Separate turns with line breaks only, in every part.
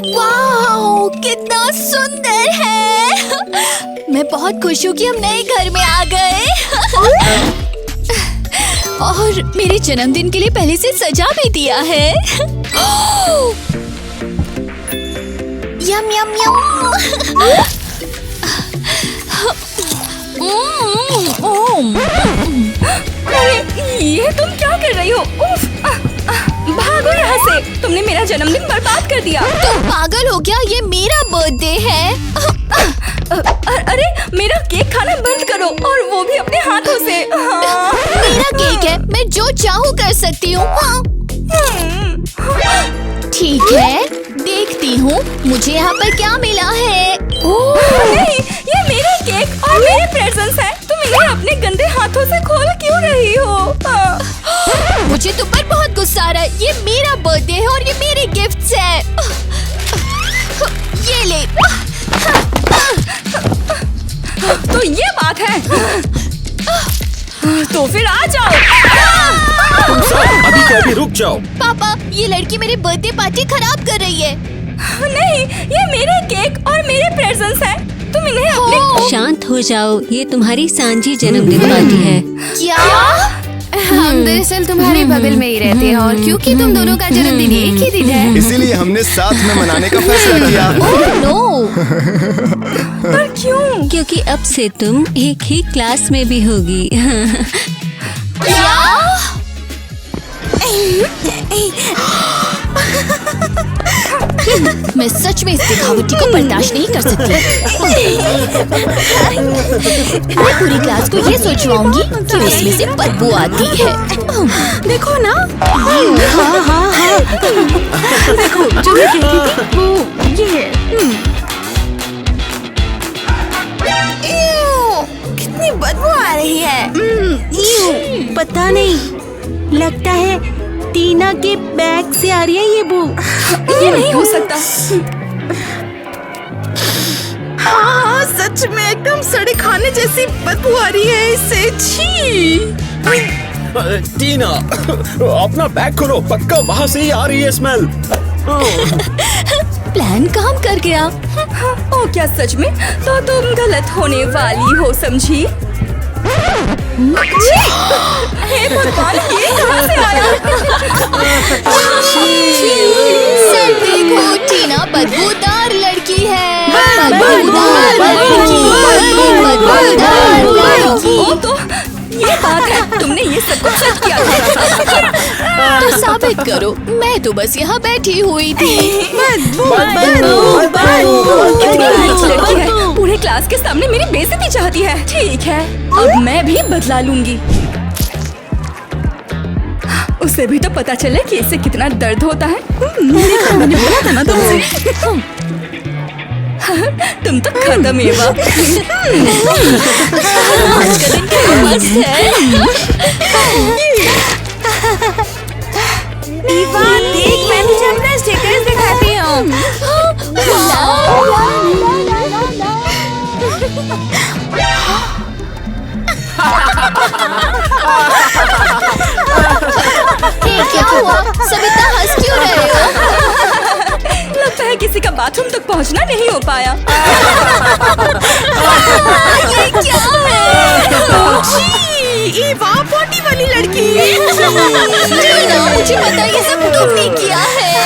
वाह, कितना सुंदर है। मैं बहुत खुश हूँ कि हम नए घर में आ गए। और मेरे जन्मदिन के लिए पहले से सजा भी दिया है। यम यम यम।
अरे ये तुम क्या कर रही हो? उफ, भागो यहाँ से। तुमने मेरा जन्मदिन बर्बाद कर दिया।
तुम पागल हो क्या? ये मेरा बर्थडे है।
अरे मेरा केक खाना बंद करो, और वो भी अपने हाथों से। हाँ।
मेरा केक है, मैं जो चाहूँ कर सकती हूँ। हाँ। ठीक है, देखती हूँ मुझे यहाँ पर क्या मिला है।
नहीं, ये मेरे केक और मेरे प्रेजेंट्स हैं। तुम इन्हें अपने गंदे हाथों से खोल क्यों रही हो?
मुझे तुम पर बहुत गुस्सा आ रहा है। ये मेरा बर्थडे है और ये मेरे गिफ्ट्स हैं। ये ले।
तो ये बात है। तो फिर आ जाओ।
तुम सब अभी के अभी रुक जाओ।
पापा, ये लड़की मेरे बर्थडे पार्टी खराब कर रही है।
नहीं, ये मेरे केक और मेरे प्रेजेंट्स हैं। तुम इन्हें अपने।
शांत हो जाओ, ये तुम्हारी सांझी जन्मदिन पार्टी है।
क्या?
हम दरअसल तुम्हारे बगल में ही रहते हैं, और क्योंकि तुम दोनों का जन्मदिन एक ही दिन है,
इसीलिए हमने साथ में मनाने का फैसला किया।
नो।
पर क्यों?
क्योंकि अब से तुम एक ही क्लास में भी होगी।
क्या? मैं सच में इस दिखावटी को बर्दाश्त नहीं कर सकती। मैं पूरी क्लास को ये सोचवाऊंगी कि उसमें से बदबू आती है।
देखो ना। हाँ हाँ हाँ। देखो जो मैं कहती थी वो ये है। कितनी बदबू आ रही है।
पता नहीं, लगता है टीना के बैग से आ रही है ये बू।
ये नहीं हो सकता।
हाँ, सच में एकदम सड़े खाने जैसी बदबू आ रही है इससे। छी।
टीना, अपना बैग खोलो, पक्का वहाँ से ही आ रही है स्मेल।
प्लान काम कर गया।
ओ क्या सच में? तो तुम गलत होने वाली हो, समझी? हे भगवान, ये कहाँ से आया?
सर देखो, टीना बदबूदार लड़की है। बदबूदार लड़की।
ओ तो ये बात है। तुमने ये सब कुछ सच किया था।
तो साबित करो। मैं तो बस यहाँ बैठी हुई थी।
कितनी नीच लड़की है। पूरे क्लास के सामने मेरी बेइज्जती चाहती है। ठीक है, अब मैं भी बदला लूंगी। उसे भी तो पता चले कि इससे कितना दर्द होता है। मैंने बोला था ना तुमसे। तुम तो खत्म एवा।
आज का दिन कितना मस्त है।
ईवा, देख, मैं तुझे अपना स्टिकर्स दिखाती हूँ।
क्या हुआ? सब इतना हंस क्यों रहे हो?
लगता है किसी का बाथरूम तक पहुंचना नहीं हो पाया।
ये क्या है?
ईवा, पोटी वाली लड़की।
टीना, मुझे पता है ये सब तुमने किया है।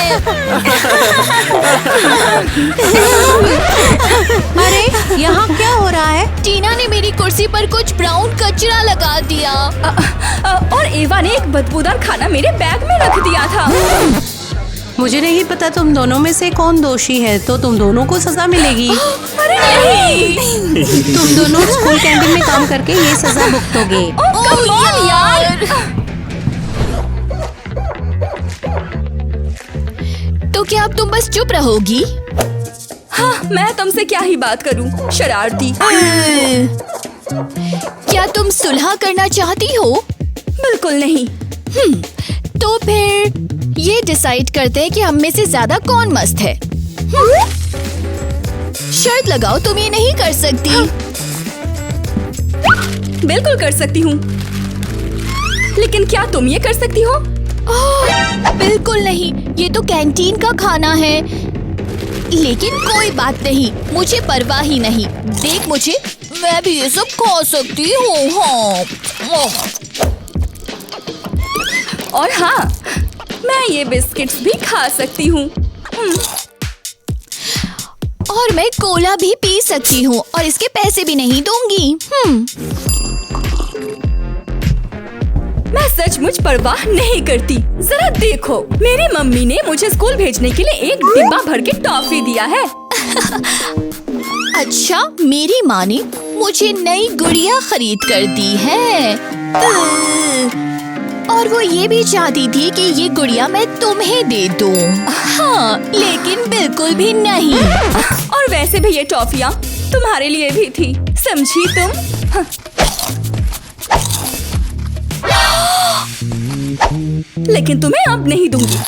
अरे यहाँ क्या हो रहा है?
टीना ने मेरी कुर्सी पर कुछ ब्राउन कचरा लगा दिया।
और एवा ने एक बदबूदार खाना मेरे बैग में रख दिया था।
मुझे नहीं पता तुम दोनों में से कौन दोषी है, तो तुम दोनों को सजा मिलेगी।
अरे नहीं।
तुम दोनों स्कूल कैंटीन में काम करके ये सजा भुगतोगे।
कम ऑन यार।
तो क्या अब तुम बस चुप रहोगी?
हाँ, मैं तुमसे क्या ही बात करूं, शरारती।
क्या तुम सुलह करना चाहती हो?
बिल्कुल नहीं।
तो फिर ये डिसाइड करते हैं कि हम में से ज्यादा कौन मस्त है। शर्त लगाओ, तुम ये नहीं कर सकती।
बिल्कुल कर सकती हूँ, लेकिन क्या तुम ये कर सकती हो?
बिल्कुल नहीं, ये तो कैंटीन का खाना है। लेकिन कोई बात नहीं, मुझे परवाह ही नहीं। देख मुझे, मैं भी ये सब खा सकती हूँ। हाँ।
और हाँ, मैं ये बिस्किट्स भी खा सकती हूँ।
और मैं कोला भी पी सकती हूँ और इसके पैसे भी नहीं दूंगी।
मैं सचमुच परवाह नहीं करती। जरा देखो, मेरी मम्मी ने मुझे स्कूल भेजने के लिए एक डिब्बा भर के टॉफी दिया है।
अच्छा, मेरी माँ ने मुझे नई गुड़िया खरीद कर दी है। और वो ये भी चाहती थी कि ये गुड़िया मैं तुम्हें दे दूं। हाँ, लेकिन बिल्कुल भी नहीं।
और वैसे भी ये टॉफियाँ तुम्हारे लिए भी थी, समझी तुम? लेकिन तुम्हें अब नहीं दूंगी।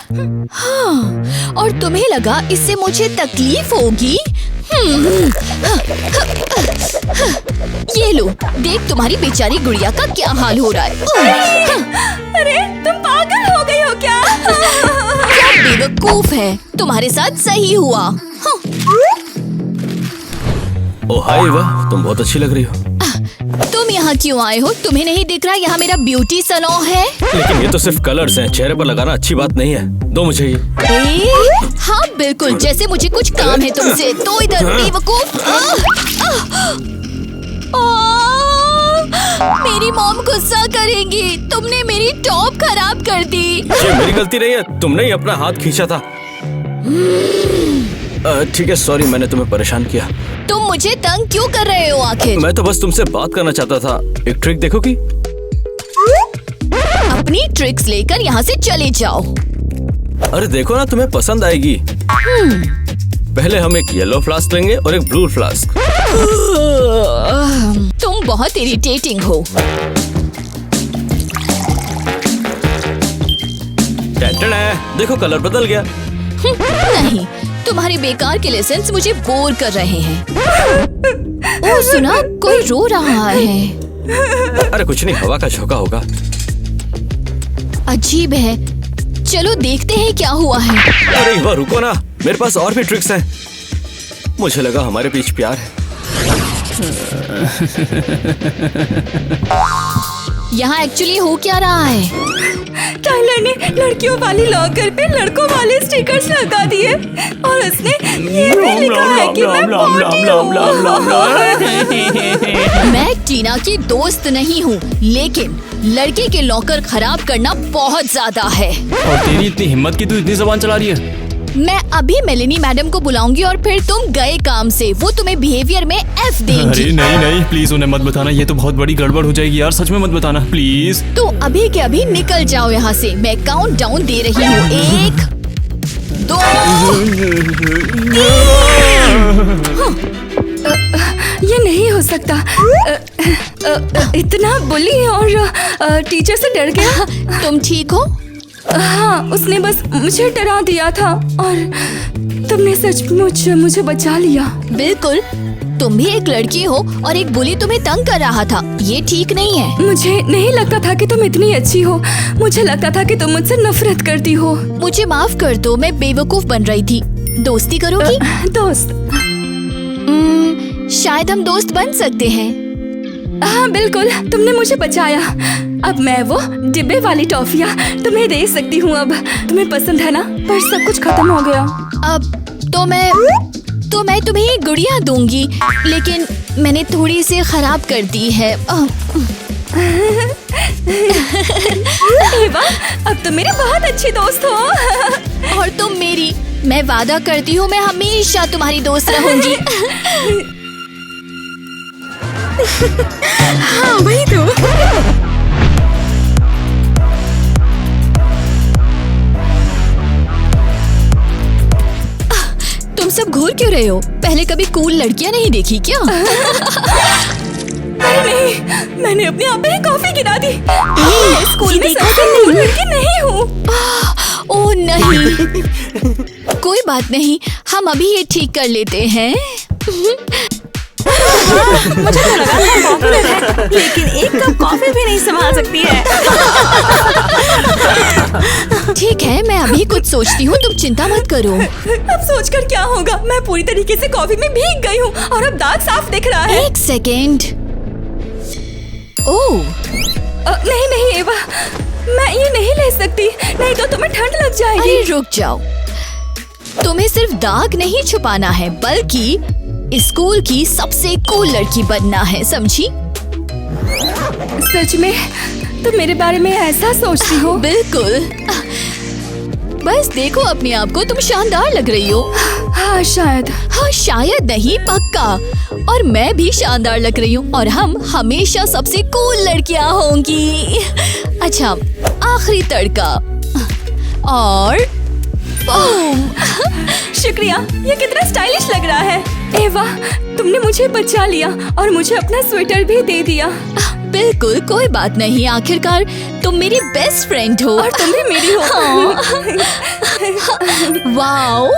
हाँ, और तुम्हें लगा इससे मुझे तकलीफ होगी? ये लो, देख तुम्हारी बेचारी गुड़िया का क्या हाल हो रहा है।
अरे, तुम पागल हो गई हो क्या?
क्या बेवकूफ है, तुम्हारे साथ सही हुआ। हाँ।
ओ हाय, वाह, तुम बहुत अच्छी लग रही हो।
तुम यहाँ क्यों आए हो? तुम्हें नहीं दिख रहा यहाँ मेरा ब्यूटी सैलून है?
लेकिन ये तो सिर्फ कलर्स हैं, चेहरे पर लगाना अच्छी बात नहीं है। दो मुझे ये।
हाँ बिल्कुल, जैसे मुझे कुछ काम है तुमसे। तो इधर बेवकूफ। मेरी मॉम गुस्सा करेंगी, तुमने मेरी टॉप खराब कर दी।
ये मेरी गलती नहीं है, तुमने ही अपना हाथ खींचा था। ठीक है, सॉरी, मैंने तुम्हें परेशान किया।
तुम मुझे तंग क्यों कर रहे हो आखिर?
मैं तो बस तुमसे बात करना चाहता था। एक ट्रिक देखोगी?
अपनी ट्रिक्स लेकर यहाँ से चले जाओ।
अरे देखो ना, तुम्हें पसंद आएगी। पहले हम एक येलो फ्लास्क लेंगे और एक ब्लू फ्लास्क।
तुम बहुत इरिटेटिंग हो।
देखो, कलर बदल गया।
नहीं, तुम्हारे बेकार के लेसन्स मुझे बोर कर रहे हैं। ओह सुना, कोई रो रहा है।
अरे कुछ नहीं, हवा का झोंका होगा।
अजीब है, चलो देखते हैं क्या हुआ है।
अरे युवा, रुको ना, मेरे पास और भी ट्रिक्स हैं। मुझे लगा हमारे बीच प्यार है।
यहाँ एक्चुअली हो क्या रहा है?
टाइलर ने लड़कियों वाली लॉकर पे लड़कों वाले स्टिकर्स लगा दिए और उसने ये भी लिखा है कि मैं मोटी हूँ।
मैं टीना की दोस्त नहीं हूँ, लेकिन लड़के के लॉकर खराब करना बहुत ज्यादा है।
और तेरी इतनी हिम्मत की तू इतनी जबान चला रही है।
मैं अभी मेलेनी मैडम को बुलाऊंगी और फिर तुम गए काम से। वो तुम्हें बिहेवियर में F देंगी।
अरे नहीं नहीं, प्लीज उन्हें मत बताना, ये तो बहुत बड़ी गड़बड़ हो जाएगी यार, सच में मत बताना प्लीज।
तो अभी के अभी निकल जाओ यहाँ से। मैं काउंट डाउन दे रही हूँ। 1 2
ये नहीं हो सकता। इतना बुली और टीचर से डर गया।
तुम ठीक हो?
हाँ, उसने बस मुझे डरा दिया था और तुमने सचमुच मुझे बचा लिया।
बिल्कुल, तुम भी एक लड़की हो और एक बुली तुम्हें तंग कर रहा था। ये ठीक नहीं है।
मुझे नहीं लगता था कि तुम इतनी अच्छी हो। मुझे लगता था कि तुम मुझसे नफरत करती हो।
मुझे माफ कर दो, मैं बेवकूफ बन रही थी। दोस्ती करोगी?
दोस्त?
शायद हम दोस्त बन सकते हैं।
हाँ बिल्कुल, तुमने मुझे बचाया। अब मैं वो डिब्बे वाली टॉफियाँ तुम्हें दे सकती हूँ। अब तुम्हें पसंद है ना? पर सब कुछ खत्म हो गया।
अब तो मैं तुम्हें ये गुड़िया दूंगी, लेकिन मैंने थोड़ी सी खराब कर दी है।
एवा, अब तुम मेरी बहुत अच्छी दोस्त हो।
और तुम मेरी। मैं वादा करती हूँ मैं हमेशा तुम्हारी दोस्त रहूंगी।
हाँ वही तो।
तुम सब घूर क्यों रहे हो? पहले कभी कूल लड़कियां नहीं देखी क्या?
नहीं, मैंने अपने आप पे कॉफी गिरा दी। मैं स्कूल में सबसे कूल लड़की नहीं हूँ।
ओह नहीं। कोई बात नहीं, हम अभी ये ठीक कर लेते हैं।
मुझे तो लगा था पॉपुलर है, लेकिन एक कप कॉफी भी नहीं संभाल सकती है।
ठीक है, मैं अभी कुछ सोचती हूँ, तुम चिंता मत करो।
अब सोचकर क्या होगा, मैं पूरी तरीके से कॉफी में भीग गई हूँ और अब दाग साफ दिख रहा है।
एक सेकेंड। ओह,
नहीं नहीं एवा, मैं ये नहीं ले सकती, नहीं तो तुम्हें ठंड लग जाएगी।
अरे रुक जाओ, तुम्हें सिर्फ दाग नहीं छुपाना है, बल्कि स्कूल की सबसे कूल लड़की बनना है, समझी?
सच में तुम मेरे बारे में ऐसा सोचती हो?
बिल्कुल। बस देखो अपने आप को, तुम शानदार लग रही हो।
हाँ शायद।
हाँ शायद नहीं, पक्का। और मैं भी शानदार लग रही हूँ और हम हमेशा सबसे कूल लड़कियाँ होंगी। अच्छा, आखिरी तड़का और बूम।
शुक्रिया, ये कितना स्टाइलिश लग रहा है। एवा, तुमने मुझे बचा लिया और मुझे अपना स्वेटर भी दे दिया।
बिल्कुल, कोई बात नहीं, आखिरकार तुम मेरी बेस्ट फ्रेंड हो
और तुम भी मेरी हो।
वाओ,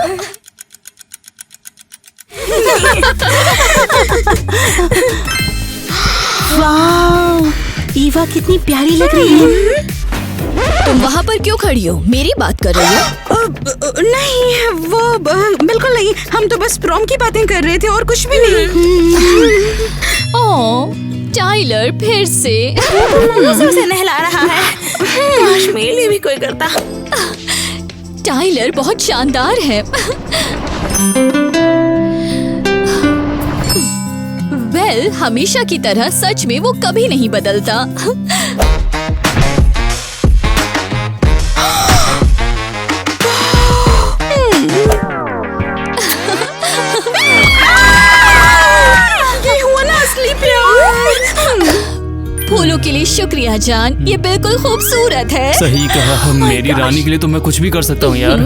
वाह, ईवा कितनी प्यारी लग रही है।
तुम वहाँ पर क्यों खड़ी हो? मेरी बात कर रही हो?
नहीं, वो बिल्कुल नहीं, हम तो बस प्रॉम की बातें कर रहे थे और कुछ भी नहीं।
ओह, टाइलर फिर से।
उसे नहला रहा है। काश मेरे लिए भी कोई करता।
टाइलर बहुत शानदार है। वेल, हमेशा की तरह सच में वो कभी नहीं बदलता।
ये हुआ ना असली प्यार।
फूलों के लिए शुक्रिया जान, ये बिल्कुल खूबसूरत है।
सही कहा, मेरी रानी के लिए तो मैं कुछ भी कर सकता हूँ यार।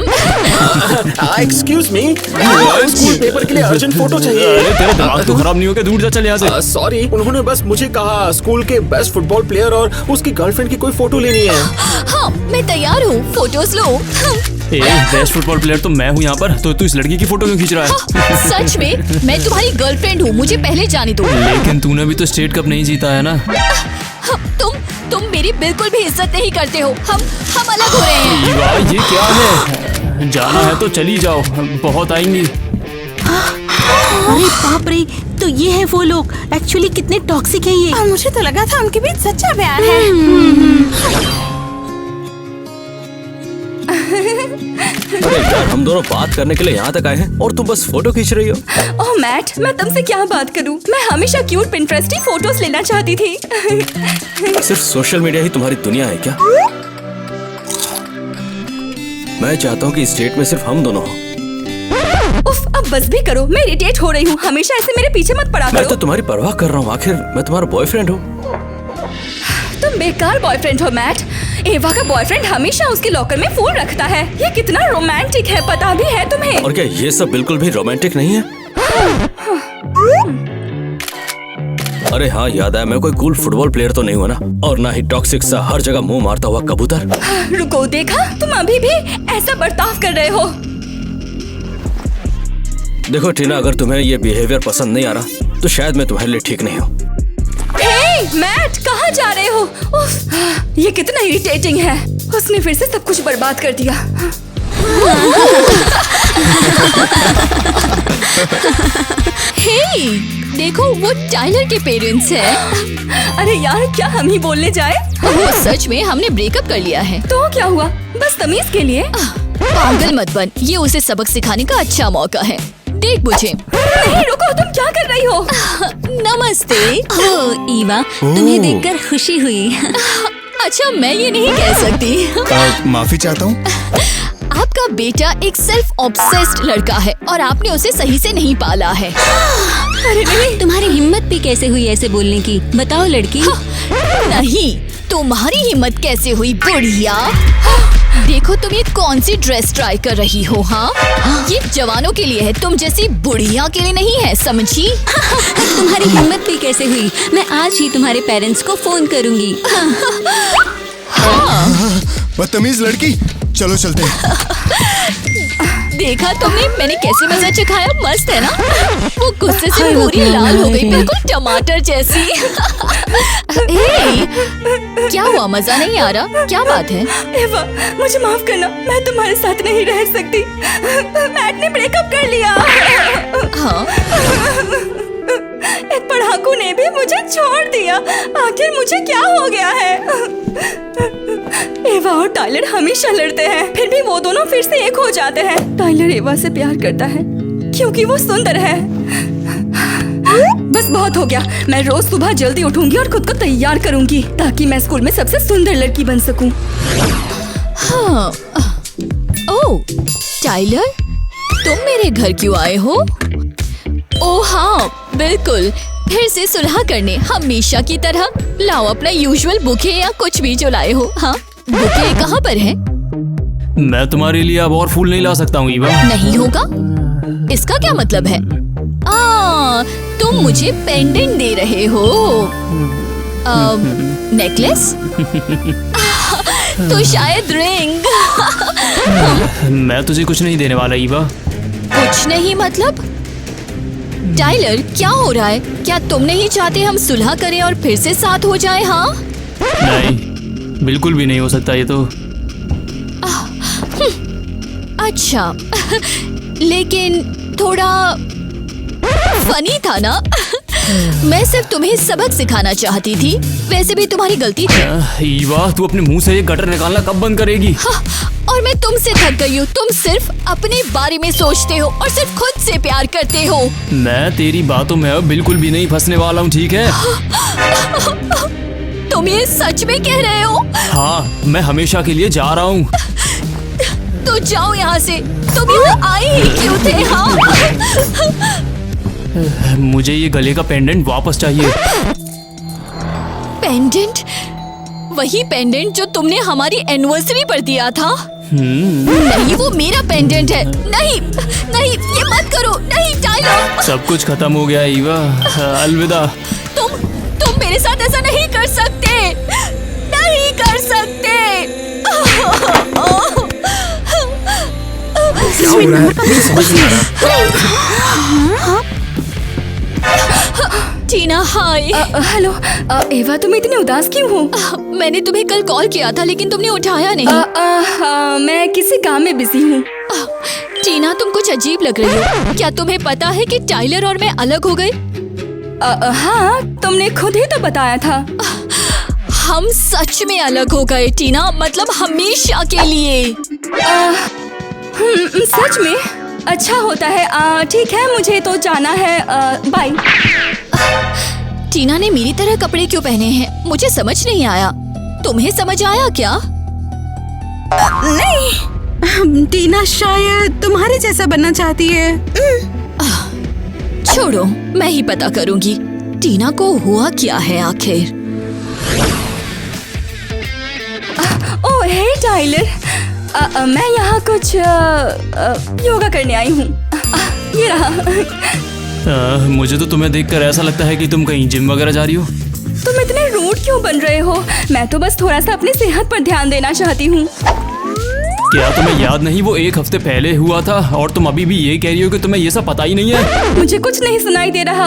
एक्सक्यूज मी, स्कूल पेपर के लिए अर्जेंट फोटो चाहिए।
अरे तेरा दिमाग तो खराब नहीं हो गया, दूर जा, चल यहाँ से।
सॉरी, उन्होंने बस मुझे कहा स्कूल के बेस्ट फुटबॉल प्लेयर और उसकी गर्लफ्रेंड की कोई फोटो लेनी है।
हाँ, मैं तैयार हूँ, फोटोज लो।
बेस्ट फुटबॉल प्लेयर तो मैं हूँ यहाँ पर, तो तू इस लड़की की फोटो क्यों खींच रहा है?
सच में, मैं तुम्हारी गर्लफ्रेंड हूँ, मुझे पहले जाने दो।
लेकिन तूने भी तो स्टेट कप नहीं जीता है ना।
तुम मेरी बिल्कुल भी इज्जत नहीं करते हो। हम अलग हो रहे हैं।
ईवा, ये क्या है? जाना है तो चली जाओ, बहुत आएंगी।
अरे बाप रे, तो ये है वो लोग। एक्चुअली कितने टॉक्सिक हैं ये।
और मुझे तो लगा था उनके बीच सच्चा प्यार है।
अरे यार, हम दोनों बात करने के लिए यहाँ तक आए हैं और तुम बस फोटो खींच रही हो।
ओह मैट, मैं तुमसे क्या बात करूं? मैं हमेशा क्यूट पिंटरेस्टी फोटोज लेना चाहती थी।
सिर्फ सोशल मीडिया ही तुम्हारी दुनिया है क्या? मैं चाहता हूँ कि इस डेट में सिर्फ हम दोनों हों।
उफ, अब बस भी करो, मैं इरिटेट हो रही हूँ। हमेशा ऐसे मेरे पीछे मत पड़ा
मैं तो
करो।
तुम्हारी परवाह कर रहा हूँ, आखिर मैं तुम्हारा बॉयफ्रेंड हूँ।
तुम बेकार बॉयफ्रेंड हो मैट। एवा का बॉयफ्रेंड हमेशा उसके लॉकर में फोन रखता है। ये कितना रोमांटिक है, पता भी है तुम्हें?
और क्या ये सब बिल्कुल भी रोमांटिक नहीं है? अरे हाँ, याद है, मैं कोई कूल फुटबॉल प्लेयर तो नहीं हुआ ना, और ना ही टॉक्सिक सा हर जगह मुंह मारता हुआ कबूतर।
रुको, देखा, तुम अभी भी ऐसा बर्ताव कर रहे हो।
देखो टीना, अगर तुम्हें ये बिहेवियर पसंद नहीं आ रहा तो शायद मैं तुम्हारे लिए ठीक नहीं हूँ।
हे मैट, कहाँ जा रहे हो? उफ, ये कितना इरिटेटिंग है। उसने फिर से सब कुछ बर्बाद कर दिया।
हे, देखो वो टाइलर के पेरेंट्स हैं।
अरे यार, क्या हम ही बोलने जाए?
वो सच में हमने ब्रेकअप कर लिया है।
तो क्या हुआ? बस तमीज के लिए।
पागल मत बन, ये उसे सबक सिखाने का अच्छा मौका है। देख मुझे।
नहीं, रुको, तुम क्या कर रही हो?
नमस्ते।
ओह ईवा, तुम्हें देखकर खुशी हुई।
अच्छा, मैं ये नहीं कह सकती।
माफी चाहता हूँ।
आपका बेटा एक सेल्फ ऑब्सेस्ड लड़का है और आपने उसे सही से नहीं पाला है।
अरे नहीं, तुम्हारी हिम्मत भी कैसे हुई ऐसे बोलने की? बताओ लड़की।
नहीं, तुम्हारी हिम्मत कैसे हुई बुढ़िया? देखो तुम ये कौन सी ड्रेस ट्राई कर रही हो? हाँ, ये जवानों के लिए है, तुम जैसी बुढ़िया के लिए नहीं है, समझी?
तुम्हारी हिम्मत भी कैसे हुई? मैं आज ही तुम्हारे पेरेंट्स को फोन करूंगी।
बदतमीज लड़की, चलो चलते हैं।
देखा तुमने मैंने कैसे मजा चखाया? मस्त है ना? वो गुस्से से पूरी लाल हो गई, बिल्कुल टमाटर जैसी। ए, क्या हुआ? मजा नहीं आ रहा? क्या बात है?
एवा, मुझे माफ करना, मैं तुम्हारे साथ नहीं रह सकती। मैट ने ब्रेकअप कर लिया।
हाँ,
एक पढ़ाकू ने भी मुझे छोड़ दिया। आखिर मुझे क्या हो गया है? एवा और टाइलर हमेशा लड़ते हैं, फिर भी वो दोनों फिर से एक हो जाते हैं। टाइलर एवा से प्यार करता है क्योंकि वो सुंदर है। बस बहुत हो गया। मैं रोज सुबह जल्दी उठूंगी और खुद को तैयार करूंगी ताकि मैं स्कूल में सबसे सुंदर लड़की बन सकूं।
हाँ। ओह, टाइलर, तुम मेरे घर क्यों आए हो? ओह हाँ, बिल्कुल, फिर से सुलह करने, हमेशा की तरह। लाओ अपना यूजुअल बुके या कुछ भी जो लाए हो। हाँ, बुके कहाँ पर है?
मैं तुम्हारे लिए अब और फूल नहीं ला सकता हूँ ईवा।
नहीं होगा? इसका क्या मतलब है? तुम मुझे पेंडेंट दे रहे हो? नेकलेस? तो शायद रिंग।
मैं तुझे कुछ नहीं देने वाला ईवा।
कुछ नहीं मतलब? टाइलर, क्या हो रहा है? क्या तुम नहीं चाहते हम सुलह करें और फिर से साथ हो जाएं? हाँ?
नहीं, बिल्कुल भी नहीं हो सकता ये तो।
अच्छा, लेकिन थोड़ा फनी था ना? मैं सिर्फ तुम्हें सबक सिखाना चाहती थी। वैसे भी तुम्हारी गलती थी।
ईवा, तू अपने मुंह से ये गटर निकालना कब बंद करेगी?
हाँ, और मैं तुमसे थक गई हूँ। तुम सिर्फ अपने बारे में सोचते हो और सिर्फ खुद से प्यार करते हो।
मैं तेरी बातों में अब बिल्कुल भी नहीं फंसने वाला हूँ, ठीक है?
तुम ये सच में कह रहे हो?
हाँ, मैं हमेशा के लिए जा रहा हूँ।
तो जाओ यहाँ से। तुम यहाँ आए ही क्यों थे? हाँ?
मुझे ये गले का पेंडेंट वापस चाहिए।
पेंडेंट? वही पेंडेंट जो तुमने हमारी एनिवर्सरी पर दिया था? नहीं, वो मेरा पेंडेंट है। नहीं नहीं, ये मत करो। नहीं टाइलर,
सब कुछ खत्म हो गया ईवा, अलविदा।
तुम मेरे साथ ऐसा नहीं कर सकते। नहीं कर सकते।
क्या हो रहा है? मुझे समझ नहीं आ रहा।
टीना, हाय।
हेलो एवा, तुम इतनी उदास क्यों हो?
मैंने तुम्हें कल कॉल किया था लेकिन तुमने उठाया नहीं।
मैं किसी काम में बिजी हूँ।
टीना, तुम कुछ अजीब लग रही हो। क्या तुम्हें पता है कि टाइलर और मैं अलग हो गए?
हाँ, तुमने खुद ही तो बताया था।
हम सच में अलग हो गए टीना, मतलब हमेशा के लिए।
सच में? अच्छा होता है। ठीक है, मुझे तो जाना है। बाय।
टीना ने मेरी तरह कपड़े क्यों पहने हैं? मुझे समझ नहीं आया। तुम्हें समझ आया क्या?
नहीं, टीना शायद तुम्हारे जैसा बनना चाहती है।
छोड़ो, मैं ही पता करूंगी टीना को हुआ क्या है आखिर।
ओह हे टाइलर, मैं यहाँ कुछ योगा करने आई हूँ। ये रहा।
मुझे तो तुम्हें देखकर ऐसा लगता है कि तुम कहीं जिम वगैरह जा रही हो।
तुम इतने रूड क्यों बन रहे हो? मैं तो बस थोड़ा सा अपनी सेहत पर ध्यान देना चाहती हूँ।
क्या तुम्हें याद नहीं वो एक हफ्ते पहले हुआ था और तुम अभी भी ये कह रही हो कि तुम्हें ये सब पता ही नहीं है?
मुझे कुछ नहीं सुनाई दे रहा।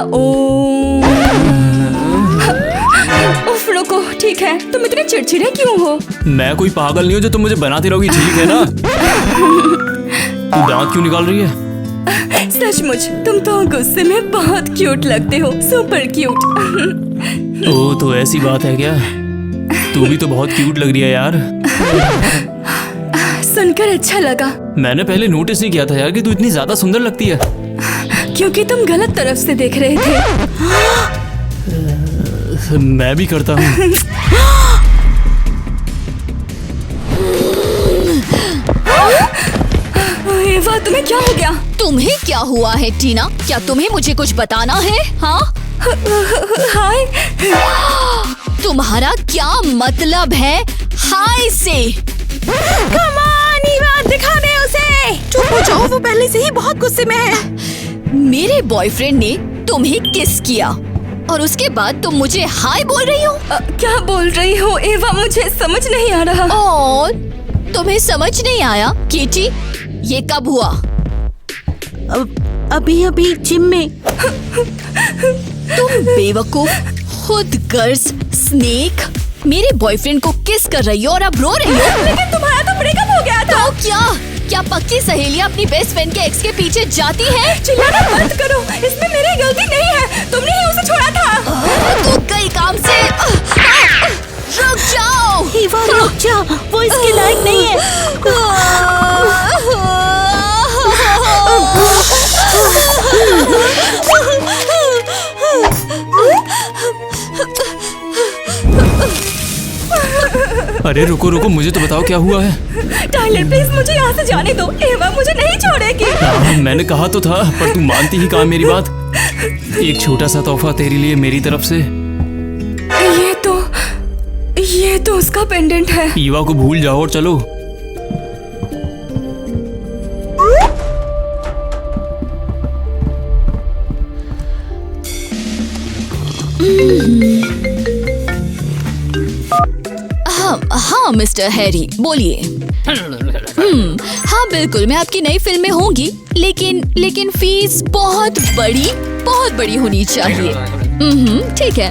उफ, रुको। ठीक है, तुम इतने चिड़चिड़े क्यों हो?
मैं कोई पागल नहीं हूँ जो तुम मुझे बनाती रहोगी, ठीक है ना? तू दांत क्यों निकाल रही है?
सचमुच तुम तो गुस्से में बहुत क्यूट लगते हो, सुपर क्यूट।
ओ, तो ऐसी बात है क्या? तू भी तो बहुत क्यूट लग रही है यार।
सुनकर अच्छा लगा।
मैंने पहले नोटिस नहीं किया था यार कि तू इतनी ज्यादा सुंदर लगती है।
क्योंकि तुम गलत तरफ से देख रहे थे।
मैं भी करता हूँ।
एवा, तुम्हें क्या हो गया?
तुम्हें क्या हुआ है टीना? क्या तुम्हें मुझे कुछ बताना है? हाँ?
हाय।
तुम्हारा क्या मतलब है हाय से?
कम ऑन ईवा, दिखा दे उसे। चुप हो जाओ, वो पहले से ही बहुत गुस्से में है।
मेरे बॉयफ्रेंड ने तुम्हें किस किया और उसके बाद तुम मुझे हाय बोल रही हो?
क्या बोल रही हो एवा? मुझे समझ नहीं आ रहा।
और तुम्हें समझ नहीं आया? किटी, ये कब हुआ?
अभी अभी जिम में।
तुम बेवकूफ, खुद गर्ल्स स्नेक मेरे बॉयफ्रेंड को किस कर रही हो और अब रो रही हो।
लेकिन तुम्हारा तो ब्रेकअप हो गया था।
तो क्या पक्की सहेलियां अपनी बेस्ट फ्रेंड के एक्स के पीछे जाती हैं?
चिल्लाना बंद करो, इसमें मेरी गलती नहीं है, तुमने ही उसे छोड़ा था।
तो कई काम से रुक जाओ।
ईवा रुक जा, वो इसके लायक नहीं है।
अरे रुको रुको, मुझे तो बताओ क्या हुआ है।
टाइलर प्लीज मुझे यहाँ से जाने दो, एवा मुझे नहीं छोड़ेगी।
मैंने कहा तो था, पर तू मानती ही कहाँ मेरी बात। एक छोटा सा तोहफा तेरे लिए मेरी तरफ से।
ये तो उसका पेंडेंट है।
ईवा को भूल जाओ और चलो।
हाँ मिस्टर हैरी, बोलिए। हाँ बिल्कुल, मैं आपकी नई फिल्म में होंगी, लेकिन फीस बहुत बड़ी होनी चाहिए। ठीक है।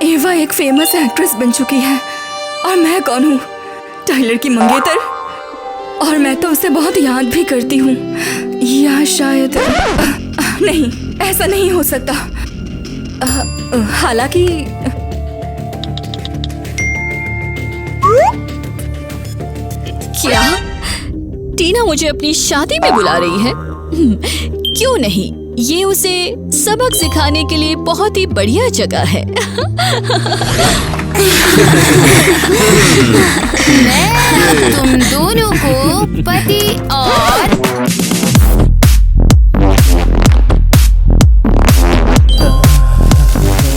एवा एक फेमस एक्ट्रेस बन चुकी है और मैं कौन हूँ? टाइलर की मंगेतर। और मैं तो उसे बहुत याद भी करती हूँ। या शायद नहीं, ऐसा नहीं हो सकता। हालांकि
क्या टीना मुझे अपनी शादी में बुला रही है? क्यों नहीं, ये उसे सबक सिखाने के लिए बहुत ही बढ़िया जगह है।
मैं तुम दोनों को पति और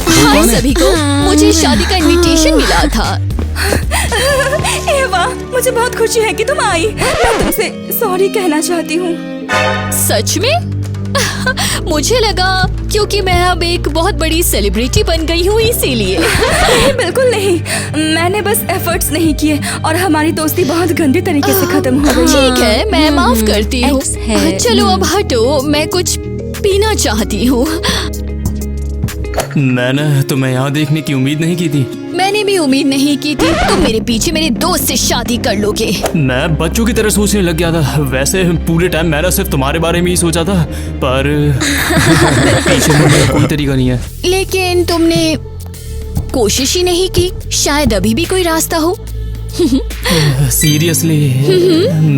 हाय सभी को, मुझे शादी का इनविटेशन मिला था।
एवा, मुझे बहुत खुशी है कि तुम आई। मैं तुमसे सॉरी कहना चाहती हूँ।
सच में? मुझे लगा क्योंकि मैं अब एक बहुत बड़ी सेलिब्रिटी बन गई हूँ इसीलिए।
नहीं, बिल्कुल नहीं। मैंने बस एफर्ट्स नहीं किए और हमारी दोस्ती बहुत गंदे तरीके से खत्म हो गई।
ठीक है, मैं माफ करती हूँ।
एक्स है।
चलो अब हटो, मैं कुछ पीना चाहती हूँ।
मैंने तुम्हें यहाँ देखने की उम्मीद नहीं की थी।
मैंने भी उम्मीद नहीं की थी तुम मेरे पीछे मेरे दोस्त से शादी कर लोगे।
मैं बच्चों की तरह सोचने लग गया था। वैसे पूरे टाइम मैंने सिर्फ तुम्हारे बारे में ही सोचा था, पर पीछे मुड़ने का कोई तरीका नहीं है।
लेकिन तुमने कोशिश ही नहीं की। शायद अभी भी कोई रास्ता हो।
सीरियसली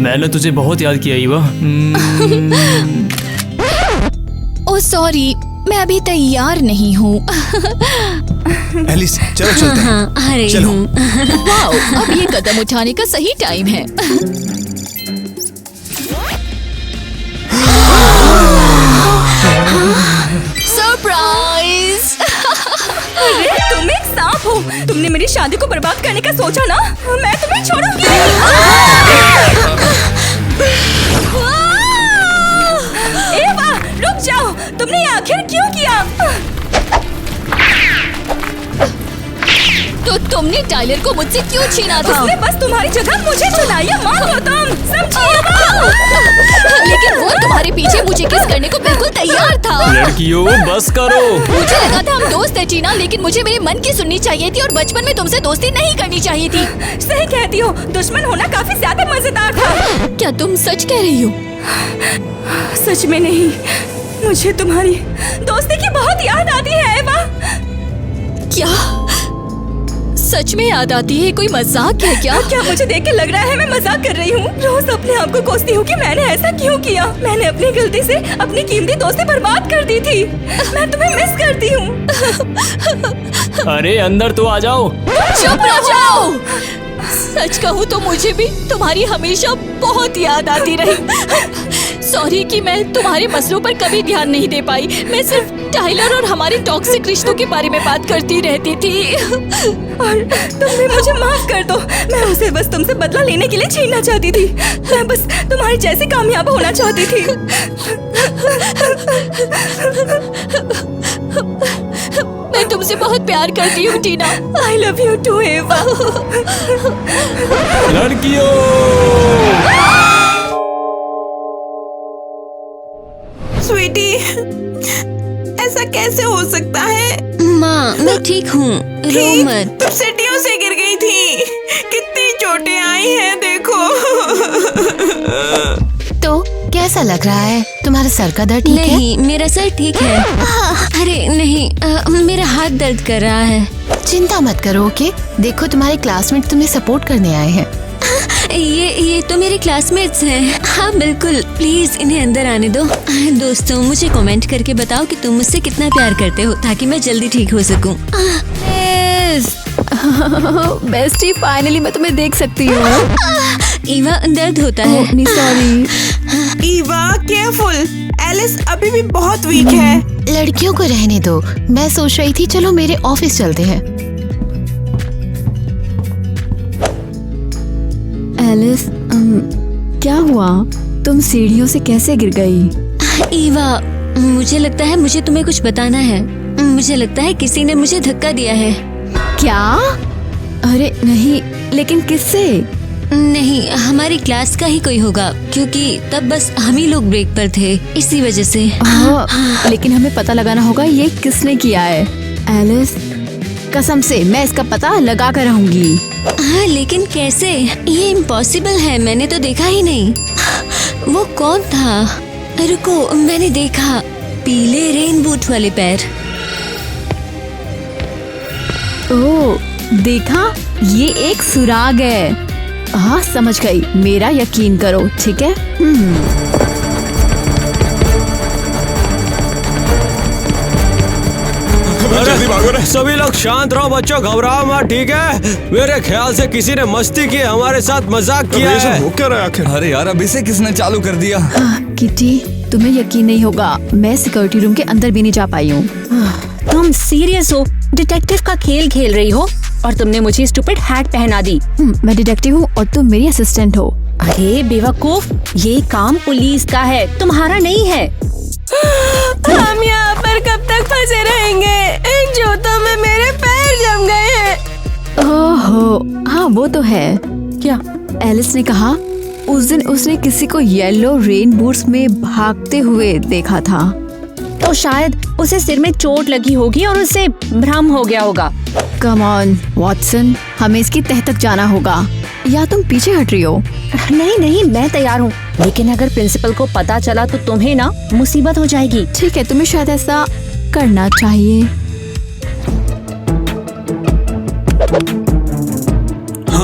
मैंने तुझे बहुत याद किया ईवा।
ओह सॉरी, मैं अभी तैयार नहीं हूँ।
एलिस, चलो चलते हैं।
हाँ, आ रही
चलो।
हूँ।
वाओ, अब ये कदम उठाने का सही टाइम है। सरप्राइज!
अरे तुम एक सांप हो। तुमने मेरी शादी को बर्बाद करने का सोचा ना? मैं तुम्हें छोड़ूंगी नहीं। एवा, रुक जाओ। तुमने ये आखिर क्यों किया?
तो तुमने टाइलर को मुझसे क्यों छीना था?
उसने बस तुम्हारी जगह मुझे चुना। ये मान लो तुम, समझी?
लेकिन वो तुम्हारे पीछे मुझे किस करने को बिल्कुल तैयार था।
लड़कियों बस करो।
मुझे लगा था हम दोस्त है टीना, लेकिन मुझे मेरे मन की सुननी चाहिए थी और बचपन में तुमसे दोस्ती नहीं करनी चाहिए थी।
सही कहती हो, दुश्मन होना काफी ज्यादा मजेदार था।
क्या तुम सच कह रही हो?
सच में नहीं, मुझे तुम्हारी दोस्ती की बहुत याद आती है एवा।
क्या सच में याद आती है? कोई मजाक है क्या?
क्या मुझे देख के लग रहा है मैं मजाक कर रही हूँ? रोज अपने आप को कोसती हूँ कि मैंने ऐसा क्यों किया। मैंने अपनी गलती से अपनी कीमती दोस्ती बर्बाद कर दी थी। मैं तुम्हें मिस करती हूँ।
अरे अंदर तो आ जाओ।
चुप रह जाओ। सच कहूँ तो मुझे भी तुम्हारी हमेशा बहुत याद आती रही। सॉरी कि मैं तुम्हारे मसलों पर कभी ध्यान नहीं दे पाई। मैं सिर्फ टाइलर और हमारे टॉक्सिक रिश्तों के बारे में बात करती रहती थी।
और तुम भी मुझे माफ कर दो। मैं उसे बस तुमसे बदला लेने के लिए छीनना चाहती थी। मैं बस तुम्हारी जैसे कामयाब होना चाहती थी।
मैं तुमसे बहुत प्यार करती हूँ टीना।
I love you too, एवा।
लड़कियों
स्वीटी, ऐसा कैसे हो सकता है?
माँ मैं ठीक हूँ, रो
ठीक,
मत।
तुम सीढ़ियों से गिर गई थी। कितनी चोटें आई हैं देखो।
तो कैसा लग रहा है? तुम्हारा सर का दर्द ठीक है?
नहीं, मेरा सर ठीक है। अरे नहीं, मेरा हाथ दर्द कर रहा है।
चिंता मत करो, ओके? देखो तुम्हारे क्लासमेट तुम्हें सपोर्ट करने आए हैं।
ये तो मेरे क्लासमेट्स हैं। हाँ बिल्कुल, प्लीज इन्हें अंदर आने दो। दोस्तों मुझे कमेंट करके बताओ कि तुम मुझसे कितना प्यार करते हो ताकि मैं जल्दी ठीक हो सकूं।
बेस्टी, फाइनली मैं तुम्हें देख सकती हूँ।
ईवा दर्द होता है।
सॉरी।
ईवा केयरफुल, एलिस अभी भी बहुत वीक है।
लड़कियों को रहने दो। मैं सोच रही थी चलो मेरे ऑफिस चलते हैं।
एलिस, क्या हुआ? तुम सीढ़ियों से कैसे गिर गई?
ईवा, मुझे लगता है मुझे तुम्हें कुछ बताना है। मुझे लगता है किसी ने मुझे धक्का दिया है।
क्या? अरे नहीं, लेकिन किससे?
नहीं, हमारी क्लास का ही कोई होगा, क्योंकि तब बस हम ही लोग ब्रेक पर थे, इसी वजह से।
लेकिन हमें पता लगाना होगा ये किसने किया है। एलिस, कसम से मैं इसका पता लगा कर रहूंगी।
हाँ लेकिन कैसे? ये इम्पॉसिबल है, मैंने तो देखा ही नहीं। वो कौन था? रुको, मैंने देखा, पीले रेन बूट वाले पैर।
ओह, देखा? ये एक सुराग है। हाँ समझ गई, मेरा यकीन करो, ठीक है?
जल्दी भागो रे। सभी लोग शांत रहो बच्चों, घबराओ मत, ठीक है? मेरे ख्याल से किसी ने मस्ती की, हमारे साथ मजाक किया है।
हो क्या रहा है आखिर?
अरे यार, अभी से किसने चालू कर दिया?
किटी, तुम्हें यकीन नहीं होगा, मैं सिक्योरिटी रूम के अंदर भी नहीं जा पाई हूँ।
तुम सीरियस हो? डिटेक्टिव का खेल खेल रही हो और तुमने मुझे स्टूपिड हैट पहना दी।
मैं डिटेक्टिव हूँ और तुम मेरी असिस्टेंट हो।
अरे बेवकूफ, ये काम पुलिस का है, तुम्हारा नहीं है।
हम यहाँ पर कब तक फंसे रहेंगे? इन जूतों में मेरे पैर जम गए हैं।
ओहो, हाँ वो तो है। क्या? एलिस ने कहा उस दिन उसने किसी को येलो रेन बूट्स में भागते हुए देखा था।
तो शायद उसे सिर में चोट लगी होगी और उसे भ्रम हो गया होगा।
कम ऑन वॉटसन, हमें इसकी तह तक जाना होगा। या तुम पीछे हट रही हो?
नहीं नहीं, मैं तैयार हूँ, लेकिन अगर प्रिंसिपल को पता चला तो तुम्हें ना मुसीबत हो जाएगी।
ठीक है, तुम्हें शायद ऐसा करना चाहिए।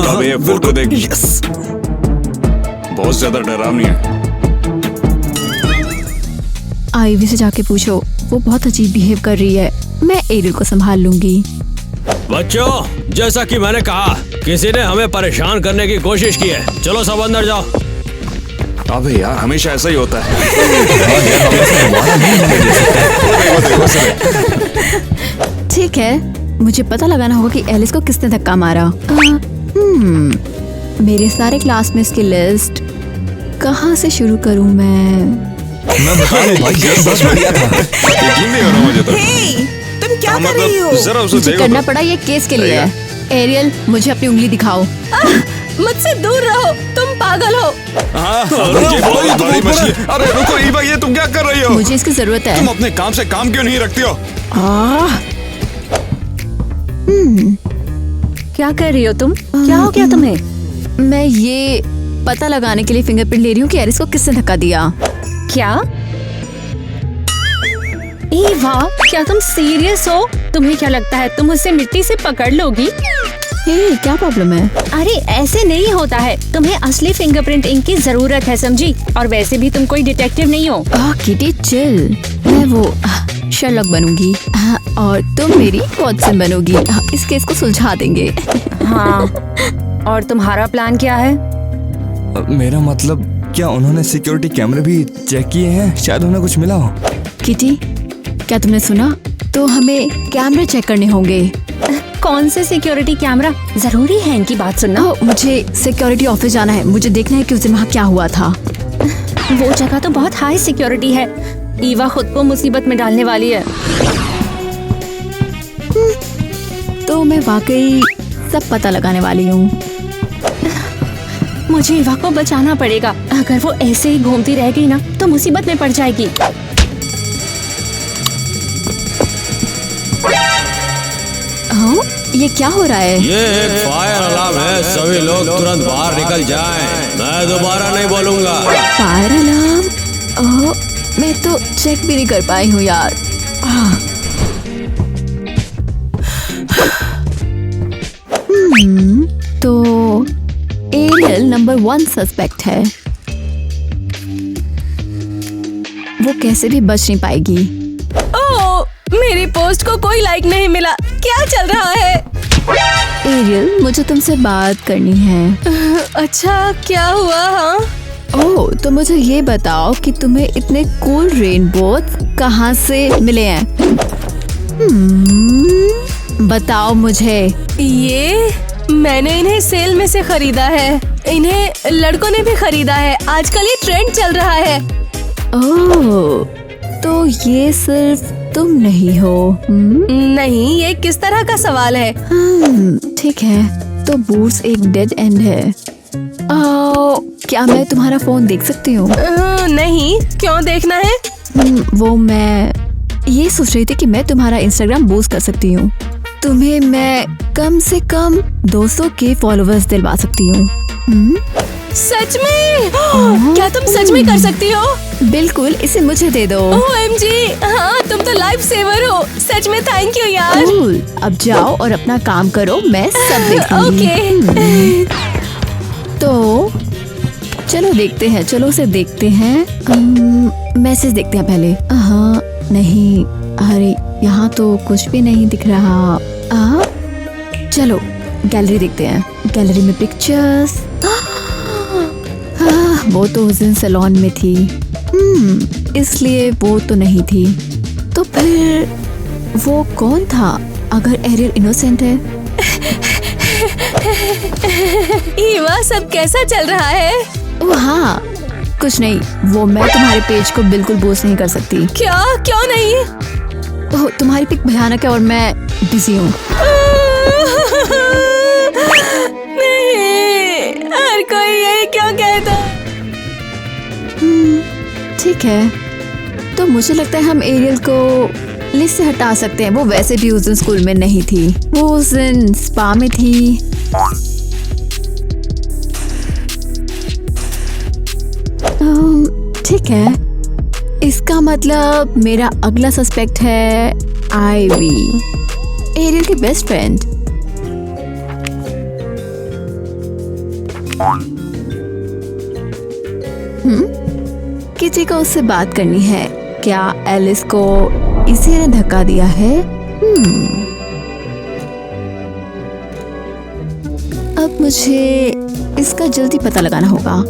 अब ये फोटो देख। यस, बहुत ज्यादा डरावनी है।
आईवी से जाके पूछो, वो बहुत अजीब बिहेव कर रही है। मैं एरियल को संभाल लूंगी।
बच्चों, जैसा कि मैंने कहा, किसी ने हमें परेशान करने की कोशिश की है। चलो सब अंदर जाओ।
अबे यार, हमेशा ऐसा ही होता है।
ठीक है, मुझे पता लगाना होगा कि एलिस को किसने धक्का मारा। मेरे सारे क्लासमेट्स की लिस्ट कहाँ से शुरू करूँ मैं
बता रहा हूँ भाई, ये बस बढ़िया था। यकीन नहीं हो रहा मुझे तो।
हे, तुम क्या कर रही हो?
जरा उसे
मुझे
देखो
करना
तो।
पड़ा ये केस के लिए। एरियल, मुझे अपनी उंगली दिखाओ।
मुझसे दूर रहो, तुम पागल हो।
हाँ, ये बहुत बड़ी मछली। अरे रुको ईवा, ये तुम क्या कर रही हो?
मुझे इसकी जरूरत है।
तुम अपने काम से काम क्यों नहीं रखती हो?
क्या कर रही हो तुम? क्या हो गया तुम्हें?
मैं ये पता लगाने के लिए फिंगरप्रिंट ले रही हूँ कि एलिस को किसने धक्का दिया।
क्या? ईवा, क्या तुम सीरियस हो? तुम्हें क्या लगता है तुम उसे मिट्टी से पकड़ लोगी?
हे, क्या प्रॉब्लम है?
अरे ऐसे नहीं होता है, तुम्हें असली फिंगरप्रिंट इंक की जरूरत है, समझी? और वैसे भी तुम कोई डिटेक्टिव नहीं हो।
किटी चिल, मैं वो शर्लॉक बनूंगी और तुम मेरी वॉटसन बनोगी। इस केस को सुलझा देंगे।
हाँ, और तुम्हारा प्लान क्या है?
मेरा मतलब, क्या उन्होंने सिक्योरिटी कैमरे भी चेक किए हैं? शायद उन्हें कुछ मिला हो।
किटी, क्या तुमने सुना? तो हमें कैमरे चेक करने होंगे।
कौन से सिक्योरिटी कैमरा? जरूरी है इनकी बात सुनना।
मुझे सिक्योरिटी ऑफिस जाना है, मुझे देखना है कि उस दिन वहाँ क्या हुआ था।
वो जगह तो बहुत हाई सिक्योरिटी है। ईवा खुद को मुसीबत में डालने वाली है।
तो मैं वाकई सब पता लगाने वाली हूँ।
मुझे ईवा को बचाना पड़ेगा। अगर वो ऐसे ही घूमती रह गई ना तो मुसीबत में पड़ जाएगी।
ये क्या हो रहा है?
ये एक फायर अलार्म है, सभी लोग तुरंत बाहर निकल जाएं। मैं दोबारा नहीं बोलूंगा।
Fire alarm? ओह, मैं तो चेक भी नहीं कर पाई हूँ यार। तो एरियल नंबर 1 सस्पेक्ट है। वो कैसे भी बच नहीं पाएगी।
ओह, मेरी पोस्ट को कोई लाइक नहीं मिला। क्या चल रहा है?
एरियल, मुझे तुमसे बात करनी है।
अच्छा, क्या हुआ? हाँ,
ओह, तो मुझे ये बताओ कि तुम्हें इतने कूल रेनबोज कहाँ से मिले हैं? बताओ मुझे।
ये मैंने इन्हें सेल में से खरीदा है। इन्हें लड़कों ने भी खरीदा है। आजकल ये ट्रेंड चल रहा है।
ओह, तो ये सिर्फ तुम नहीं हो?
नहीं, ये किस तरह का सवाल है?
ठीक है, तो बूट्स एक डेड एंड है। क्या मैं तुम्हारा फोन देख सकती हूँ?
नहीं, क्यों देखना है?
वो मैं ये सोच रही थी कि मैं तुम्हारा इंस्टाग्राम बूस्ट कर सकती हूँ। तुम्हें मैं कम से कम 200 के फॉलोअर्स दिलवा सकती हूँ।
सच में? क्या तुम सच में कर सकती हो?
बिल्कुल, इसे मुझे दे दो।
OMG, हाँ, तुम तो लाइफ सेवर हो। सच में थैंक यू यार।
Cool, अब जाओ और अपना काम करो, मैं सब देखूंगी।
ओके।
तो चलो देखते हैं, चलो उसे देखते हैं। मैसेज देखते हैं पहले। हाँ, नहीं, अरे यहाँ तो कुछ भी नहीं दिख रहा। चलो गैलरी देखते हैं। गैलरी में पिक्चर्स। वो तो उस दिन सैलून में थी, इसलिए वो तो नहीं थी। तो फिर वो कौन था अगर एरियल इनोसेंट है?
ईवा, सब कैसा चल रहा है?
ओह हाँ, कुछ नहीं, वो मैं तुम्हारे पेज को बिल्कुल बूस्ट नहीं कर सकती।
क्या? क्यों नहीं?
ओह, तुम्हारी पिक भयानक है और मैं बिजी हूँ।
नहीं, हर कोई यही क्यों कहता?
ठीक है, तो मुझे लगता है हम एरियल को लिस्ट से हटा सकते हैं। वो वैसे भी उस दिन स्कूल में नहीं थी, वो उस दिन स्पा में थी। ठीक है, इसका मतलब मेरा अगला सस्पेक्ट है आईवी, एरियल की बेस्ट फ्रेंड। किसी को उससे बात करनी है। क्या एलिस को इसी ने धक्का दिया है? अब मुझे इसका जल्दी पता लगाना होगा।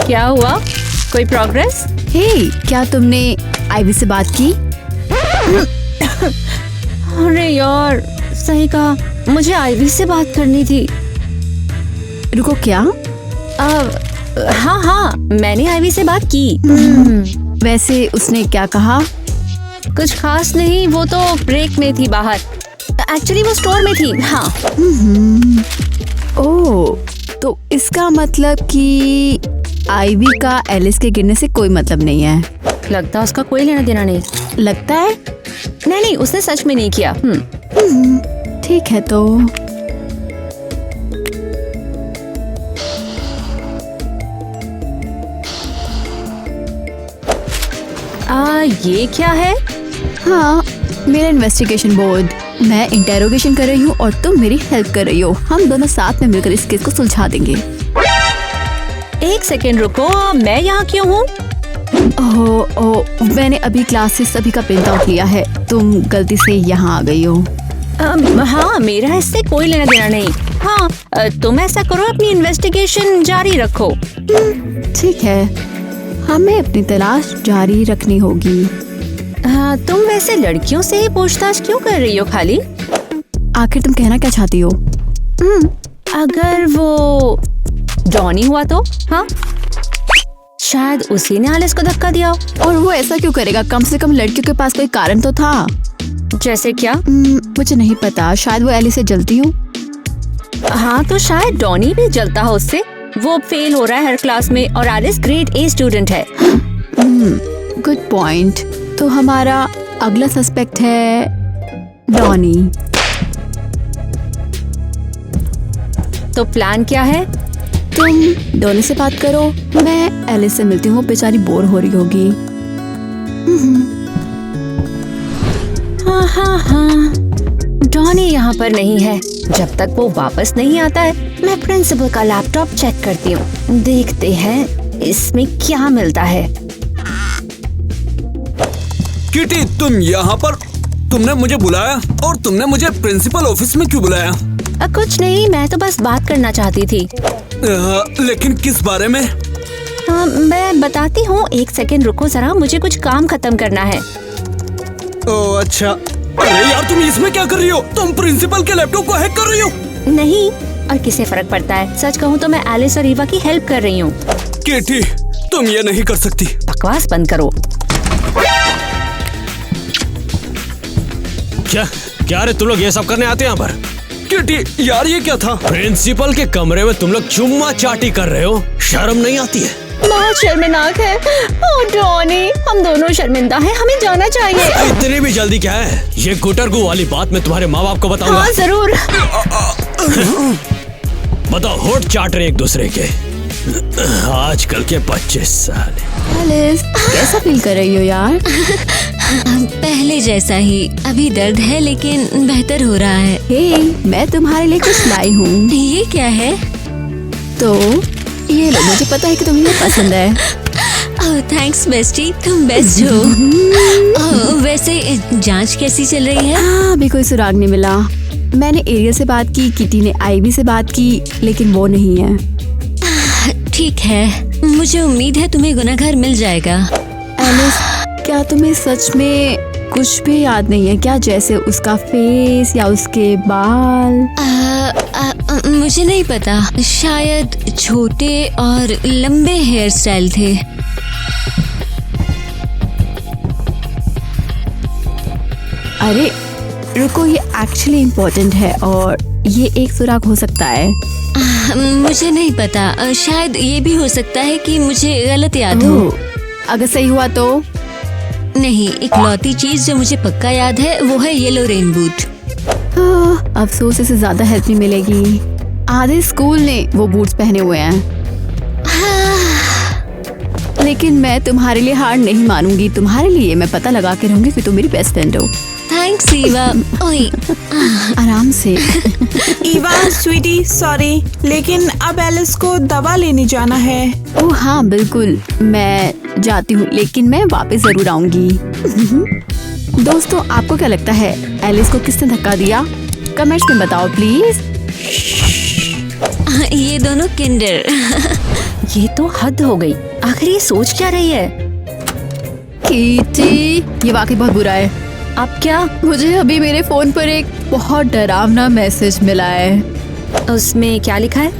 क्या हुआ? कोई प्रोग्रेस?
हे, क्या तुमने आईवी से बात की?
अरे यार, सही कहा, मुझे आईवी से बात करनी थी।
रुको, क्या?
हाँ, मैंने आईवी से बात की।
वैसे उसने क्या कहा?
कुछ खास नहीं, वो तो ब्रेक में थी बाहर। एक्चुअली वो स्टोर में थी। हाँ।
ओह, तो इसका मतलब कि आईवी का एलिस के गिरने से कोई मतलब नहीं है।
लगता है उसका कोई लेना देना नहीं।
लगता है?
नहीं, उसने सच में नहीं किया।
ठीक है, तो
ये क्या है?
हाँ, मेरा इन्वेस्टिगेशन बोर्ड। मैं इंटेरोगेशन कर रही हूँ और तुम मेरी हेल्प कर रही हो। हम दोनों साथ में मिलकर इस केस को सुलझा देंगे।
एक सेकेंड रुको, मैं यहाँ क्यों हूँ?
मैंने अभी क्लास से सभी का प्रिंट आउट लिया है। तुम गलती से यहाँ आ गई हो।
हाँ, मेरा इससे कोई लेना देना नहीं। हाँ, तुम ऐसा करो, अपनी इन्वेस्टिगेशन जारी रखो।
ठीक है, हमें अपनी तलाश जारी रखनी होगी।
हाँ, तुम वैसे लड़कियों से ही पूछताछ क्यों कर रही हो खाली?
आखिर तुम कहना क्या चाहती हो?
अगर वो जॉनी हुआ तो? हाँ, शायद उसी ने एलिस को धक्का दिया हो।
और वो ऐसा क्यों करेगा? कम से कम लड़कियों के पास कोई कारण तो था।
जैसे क्या?
मुझे नहीं पता, शायद वो एलिस से जलती हो।
हाँ, तो शायद डॉनी भी जलता हो उससे। वो फेल हो रहा है हर क्लास में और एलिस ग्रेड A स्टूडेंट है।
Good point. तो हमारा अगला सस्पेक्ट है
डॉनी।
तो प्लान क्या है? तुम डॉनी से बात करो, मैं एलिस से मिलती हूँ, बेचारी बोर हो रही होगी। हाँ, डॉनी यहाँ पर नहीं है। जब तक वो वापस नहीं आता है मैं प्रिंसिपल का लैपटॉप चेक करती हूँ। देखते हैं इसमें क्या मिलता है।
किटी, तुम यहाँ पर? तुमने मुझे बुलाया और तुमने मुझे प्रिंसिपल ऑफिस में क्यों बुलाया?
कुछ नहीं, मैं तो बस बात करना चाहती थी।
लेकिन किस बारे में?
मैं बताती हूँ, एक सेकंड रुको जरा, मुझे कुछ काम खत्म करना है।
ओह अच्छा। अरे यार, तुम इसमें क्या कर रही हो? तुम प्रिंसिपल के लैपटॉप को हैक कर रही हो?
नहीं, और किसे फर्क पड़ता है? सच कहूँ तो मैं एलिस और ईवा की हेल्प कर रही हूँ।
किटी, तुम ये नहीं कर सकती।
बकवास बंद करो।
क्या रे, तुम लोग ये सब करने आते हैं यहाँ पर?
किटी यार, ये क्या था?
प्रिंसिपल के कमरे में तुम लोग चुम्मा चाटी कर रहे हो, शर्म नहीं आती है?
बहुत शर्मनाक है। ओह डॉनी, हम दोनों शर्मिंदा हैं, हमें जाना चाहिए।
इतनी भी जल्दी क्या है? ये गुटरगू वाली बात मैं तुम्हारे माँ बाप को बताऊंगा।
हाँ जरूर।
बताओ, होठ चाट रहे एक दूसरे के। आजकल के 25 साल।
एलिस, कैसा फील कर रही हो यार?
पहले जैसा ही। अभी दर्द है लेकिन बेहतर हो रहा है।
हे, मैं तुम्हारे लिए कुछ लाई हूँ।
ये क्या है?
तो ये लो, मुझे पता है कि तुम्हें ये पसंद है।
ओह थैंक्स बेस्टी, तुम बेस्ट हो। वैसे जांच कैसी चल रही है?
अभी कोई सुराग नहीं मिला। मैंने एरियल से बात की, किटी ने आईवी से बात की, लेकिन वो नहीं है।
ठीक है, मुझे उम्मीद है तुम्हें गुनहगार मिल जाएगा।
एलिस, क्या तुम्हें सच में कुछ भी याद नहीं है क्या? जैसे उसका फेस या उसके बाल?
मुझे नहीं पता, शायद छोटे और लंबे हेयर स्टाइल थे।
अरे रुको, ये एक्चुअली इम्पोर्टेंट है और ये एक सुराग हो सकता है।
मुझे नहीं पता, शायद ये भी हो सकता है कि मुझे गलत याद हो।
अगर सही हुआ तो?
नहीं, इकलौती चीज जो मुझे पक्का याद है वो है येलो रेन बूट।
अफसोस इससे ज्यादा हेल्प नहीं मिलेगी। आधे स्कूल ने वो बूट्स पहने हुए हैं। लेकिन मैं तुम्हारे लिए हार नहीं मानूंगी। तुम्हारे लिए मैं पता लगा के रहूंगी कि तुम मेरी बेस्ट फ्रेंड हो।
थैंक्स ईवा। ओए
आराम से।
ईवा स्वीटी, सॉरी, लेकिन अब एलिस को दवा लेने जाना है।
ओह हाँ बिल्कुल, मैं जाती हूँ, लेकिन मैं वापस जरूर आऊंगी। दोस्तों, आपको क्या लगता है एलिस को किसने धक्का दिया? कमेंट्स में बताओ प्लीज।
ये दोनों किंडर।
ये तो हद हो गई। आखिर ये सोच क्या रही है? कीटी, ये वाकई बहुत बुरा है। अब क्या? मुझे अभी मेरे फोन पर एक बहुत डरावना मैसेज मिला है। उसमें क्या लिखा है?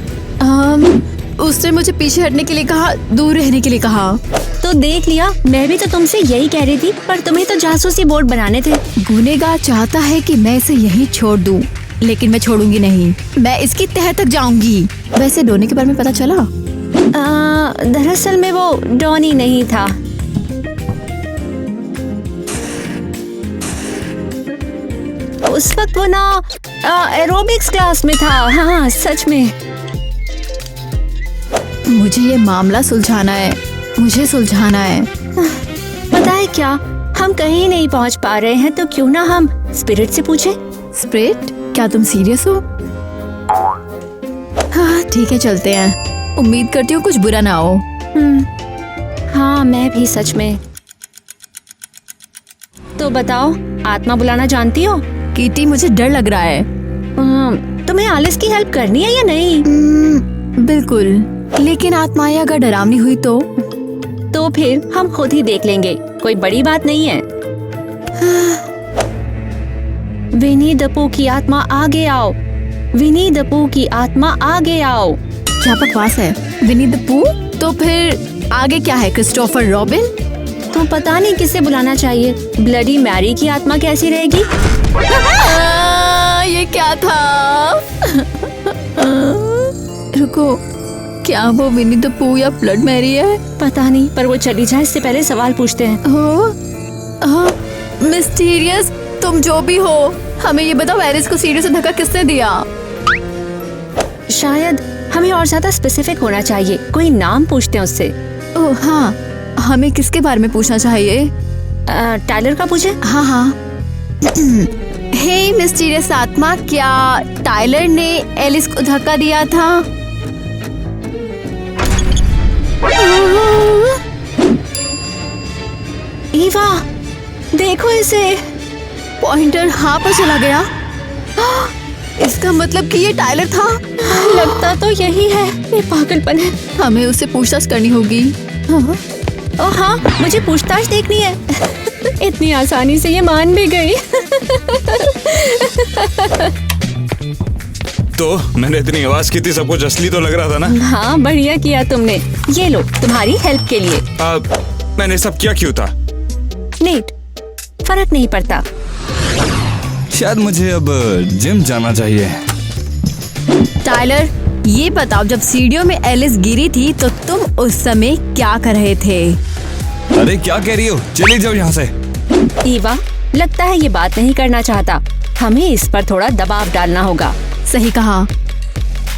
उसने मुझे पीछे हटने के लिए कहा, दूर रहने के लिए कहा। तो देख लिया, मैं भी तो तुमसे यही कह रही थी, पर तुम्हें तो जासूसी बोर्ड बनाने थे। गुनेगार चाहता है कि मैं इसे यहीं छोड़ दूं, लेकिन मैं छोड़ूंगी नहीं। मैं इसकी तह तक जाऊंगी। वैसे डॉनी के बारे में पता चला? दरअसल में वो डॉनी नहीं था। उस वक्त वो ना एरोबिक्स क्लास में था। हाँ सच में। मुझे ये मामला सुलझाना है, मुझे सुलझाना है। पता है क्या, हम कहीं नहीं पहुंच पा रहे हैं, तो क्यों ना हम स्पिरिट से पूछे? स्पिरिट, क्या तुम सीरियस हो? हाँ ठीक है, चलते हैं। उम्मीद करती हूँ कुछ बुरा ना हो। हाँ मैं भी सच में। तो बताओ, आत्मा बुलाना जानती हो? कीटी, मुझे डर लग रहा है। तुम्हें एलिस की हेल्प करनी है या नहीं? बिल्कुल, लेकिन आत्माएं अगर डरावनी हुई तो फिर हम खुद ही देख लेंगे, कोई बड़ी बात नहीं है। विनी द पू की आत्मा आगे आओ, विनी द पू की आत्मा आगे आओ। क्या बकवास है? विनी द पू? तो फिर आगे क्या है? Christopher robin? तो पता नहीं किसे बुलाना चाहिए। ब्लडी मैरी की आत्मा कैसी रहेगी? ये क्या था? रुको, क्या वो विनी द पू या ब्लड मैरी है? पता नहीं, पर वो चली जाए इससे पहले सवाल पूछते हैं। मिस्टीरियस, तुम जो भी हो,
हमें ये बताओ, एलिस को सीढ़ी से धक्का किसने दिया?
शायद हमें और ज्यादा स्पेसिफिक होना चाहिए। कोई नाम पूछते हैं उससे।
ओह हाँ, हमें किसके बारे में पूछना चाहिए?
टाइलर का पूछे?
हाँ हाँ। हे मिस्टीरियस आत्मा, क्या टाइलर ने एलिस को धक्का दिया था? ईवा, देखो इसे। पॉइंटर हाँ पर चला गया। इसका मतलब कि ये टाइलर था।
लगता तो यही है।
ये पागलपन है। हमें उससे पूछताछ करनी होगी।
ओह हाँ, मुझे पूछताछ देखनी है। इतनी आसानी से ये मान भी गई।
तो मैंने इतनी आवाज की थी, सब कुछ असली तो लग रहा था ना?
हाँ, बढ़िया किया तुमने। ये लो, तुम्हारी हेल्प के लिए।
मैंने सब किया क्यों था?
नेट, फर्क नहीं पड़ता।
शायद मुझे अब जिम जाना चाहिए।
टाइलर, ये बताओ, जब सीढ़ियों में एलिस गिरी थी तो तुम उस समय क्या कर रहे थे?
अरे क्या कह रही हो? चली जाओ यहाँ से।
ईवा, लगता है ये बात नहीं करना चाहता। हमें इस पर थोड़ा दबाव डालना होगा।
सही कहा।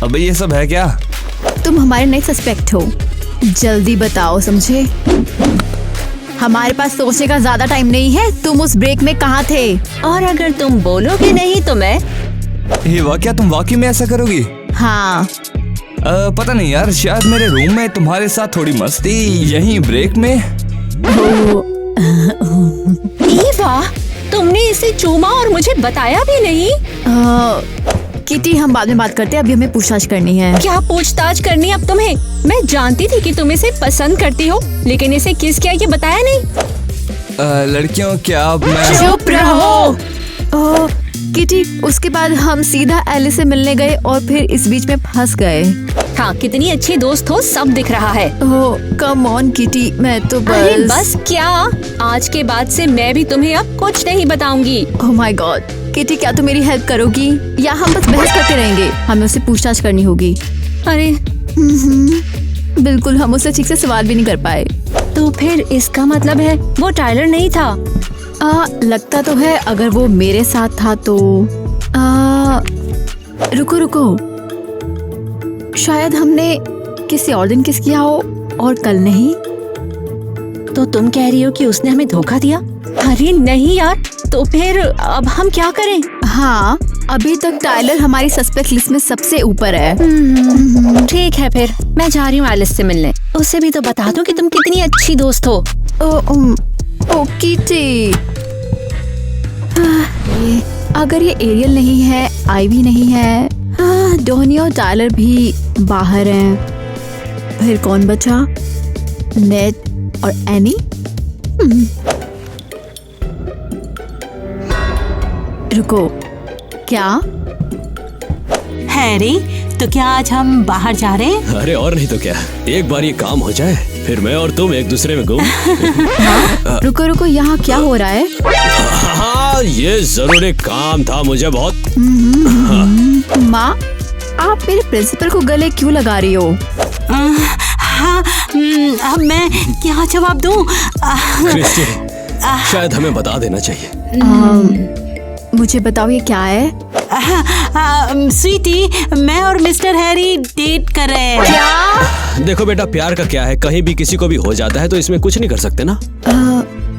अबे ये सब है क्या?
तुम हमारे नए सस्पेक्ट हो। जल्दी बताओ, समझे? हमारे पास सोचने का ज्यादा टाइम नहीं है। तुम उस ब्रेक में कहाँ थे?
और अगर तुम बोलोगे नहीं तो मैं।
हीवा, क्या तुम वाकई में ऐसा करोगी?
हाँ।
पता नहीं यार, शायद मेरे रूम में तुम्हारे साथ थोड़ी मस्ती, यहीं ब्रेक में।
ईवा, तुमने इसे चूमा और मुझे बताया भी नहीं।
किटी, हम बाद में बात करते हैं, अभी हमें पूछताछ करनी है।
क्या पूछताछ करनी अब तुम्हें? मैं जानती थी कि तुम इसे पसंद करती हो, लेकिन इसे किस किया ये बताया नहीं।
लड़कियों, क्या अब मैं...
चुप रहो। किटी, उसके बाद हम सीधा एलिस से मिलने गए और फिर इस बीच में फंस गए।
हाँ, कितनी अच्छी दोस्त हो, सब दिख रहा है।
कम ऑन किटी, मैं तो
अरे बस क्या, आज के बाद से मैं भी तुम्हें अब कुछ नहीं बताऊंगी।
Oh my God. किटी, क्या तुम मेरी हेल्प करोगी या हम बस बहस करते रहेंगे? हमें उससे पूछताछ करनी होगी।
अरे
बिल्कुल, हम उससे ठीक से सवाल भी नहीं कर पाए।
तो फिर इसका मतलब है वो टाइलर नहीं था?
लगता तो है। अगर वो मेरे साथ था तो रुको, शायद हमने किसी और दिन किस किया हो और कल नहीं।
तो तुम कह रही हो कि उसने हमें धोखा दिया? अरे नहीं यार, तो फिर अब हम क्या करें?
हाँ, अभी तक टाइलर हमारी सस्पेक्ट लिस्ट में सबसे ऊपर है।
ठीक है, फिर मैं जा रही हूँ एलिस से मिलने। उससे भी तो बता दो कि तुम कितनी अच्छी दोस्त हो।
ओ किटी, अगर ये एरियल नहीं है, आईवी नहीं है, डोनी और टाइलर भी बाहर हैं, फिर कौन बचा? नेट और एनी। रुको, क्या?
हैरी, तो क्या आज हम बाहर जा रहे हैं?
अरे और नहीं तो क्या, एक बार ये काम हो जाए फिर मैं और तुम एक दूसरे में गुम।
रुको, यहाँ क्या हो रहा है?
हाँ, ये जरूरी काम था मुझे बहुत।
माँ, आप मेरे प्रिंसिपल को गले क्यों लगा रही हो?
हाँ, अब मैं क्या जवाब दूँ?
क्रिस्टी, शायद हमें बता देना चाहिए।
मुझे बताओ, ये क्या है?
स्वीटी, मैं और मिस्टर हैरी डेट कर रहे हैं।
क्या?
देखो बेटा, प्यार का क्या है, कहीं भी किसी को भी हो जाता है, तो इसमें कुछ नहीं कर सकते ना।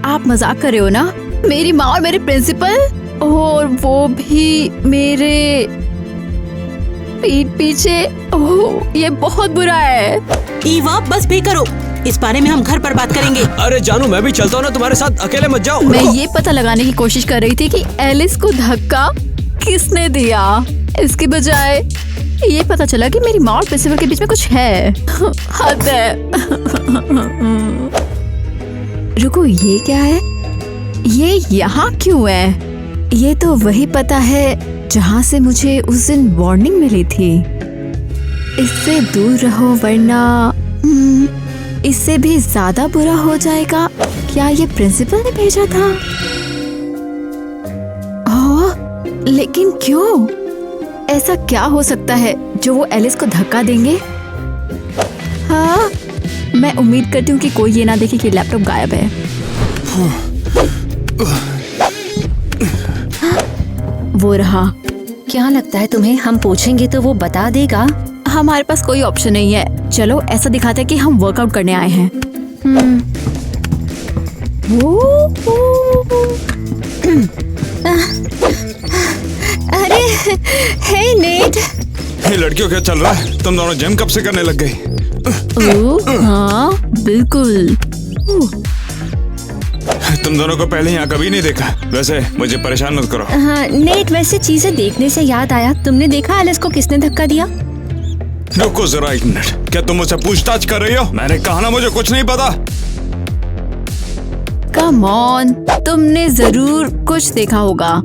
आप मजाक कर रहे हो ना? मेरी माँ और मेरे प्रिंसिपल, और वो भी मेरे पीठ पीछे। ओह, ये बहुत बुरा है।
ईवा, बस भी करो, इस बारे में हम घर पर बात करेंगे।
अरे जानू, मैं भी चलता हूँ ना तुम्हारे साथ, अकेले मत जाओ।
मैं ये पता लगाने की कोशिश कर रही थी कि एलिस को धक्का किसने दिया, इसके बजाय ये पता चला कि मेरी माँ और प्रिंसिपल के बीच में कुछ है। हद है। रुको, ये क्या है? ये यहाँ क्यों है? ये तो वही पता है जहाँ से मुझे उस दिन वार्निंग मिली थी। इससे दूर रहो वरना इससे भी ज्यादा बुरा हो जाएगा। क्या ये प्रिंसिपल ने भेजा था? लेकिन क्यों? ऐसा क्या हो सकता है जो वो एलिस को धक्का देंगे? हाँ, मैं उम्मीद करती हूँ कि कोई ये ना देखे कि लैपटॉप गायब है।
वो रहा।
क्या लगता है तुम्हें, हम पूछेंगे तो वो बता देगा?
हमारे पास कोई ऑप्शन नहीं है। चलो ऐसा दिखाते हैं कि हम वर्कआउट करने आए हैं।
अरे हे नेट,
ये लड़कियों क्या चल रहा है? तुम दोनों जिम कब से करने लग गई?
हाँ बिल्कुल।
तुम दोनों को पहले यहाँ कभी नहीं देखा। वैसे मुझे परेशान मत करो।
हाँ नेट, वैसे चीजें देखने से याद आया, तुमने देखा एलिस को किसने धक्का दिया?
रुको जरा एक मिनट, क्या तुम मुझसे पूछताछ कर रही हो? मैंने कहा ना मुझे कुछ नहीं पता।
कम ऑन, तुमने जरूर कुछ देखा होगा।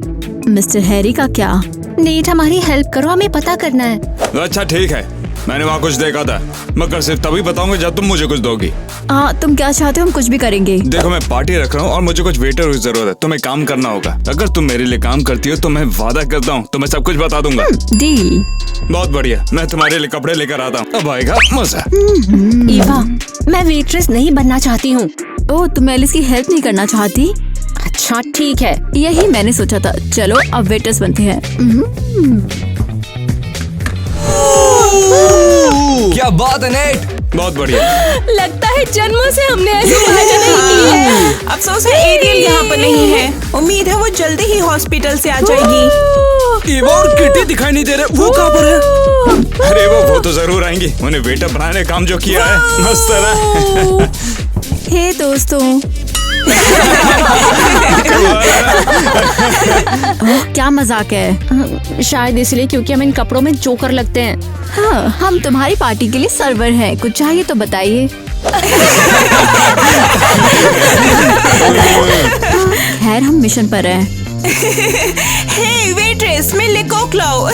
मिस्टर हैरी का क्या?
नेट हमारी हेल्प करो, हमें पता करना है।
अच्छा ठीक है, मैंने वहाँ कुछ देखा था, मगर सिर्फ तभी बताऊंगा जब तुम मुझे कुछ दोगी।
तुम क्या चाहते हो? हम कुछ भी करेंगे।
देखो मैं पार्टी रख रहा हूँ और मुझे कुछ वेटर की जरूरत है, तुम्हें काम करना होगा। अगर तुम मेरे लिए काम करती हो तो मैं वादा करता हूँ तुम्हें सब कुछ बता दूंगा।
डील।
बहुत बढ़िया, मैं तुम्हारे लिए कपड़े लेकर आता हूँ, अब आएगा मजा।
ईवा, मैं वेट्रेस नहीं बनना चाहती हूँ।
ओह, तुम एलिस की हेल्प नहीं करना चाहती?
अच्छा ठीक है,
यही मैंने सोचा था। चलो अब वेटर्स बनते हैं।
क्या बात है नेट, बहुत बढ़िया।
लगता है जन्मों से हमने ऐसी बातें नहीं की है।
अफसोस है एरियल यहाँ पर नहीं है। उम्मीद है वो जल्दी ही हॉस्पिटल से आ जाएगी।
ईवा और किटी दिखाई नहीं दे रहे, वो कहाँ पर है?
अरे वो तो जरूर आएंगी, उन्हें वेटर बनाने काम जो किया है मस्त है ना।
हे दोस्तों, क्या मजाक है?
शायद इसलिए क्योंकि हम इन कपड़ों में जोकर लगते हैं।
हाँ, हम तुम्हारी पार्टी के लिए सर्वर हैं। कुछ चाहिए तो बताइए। खैर हम मिशन पर हैं।
हे वेट्रेस, मेरे लिए कोक लाओ।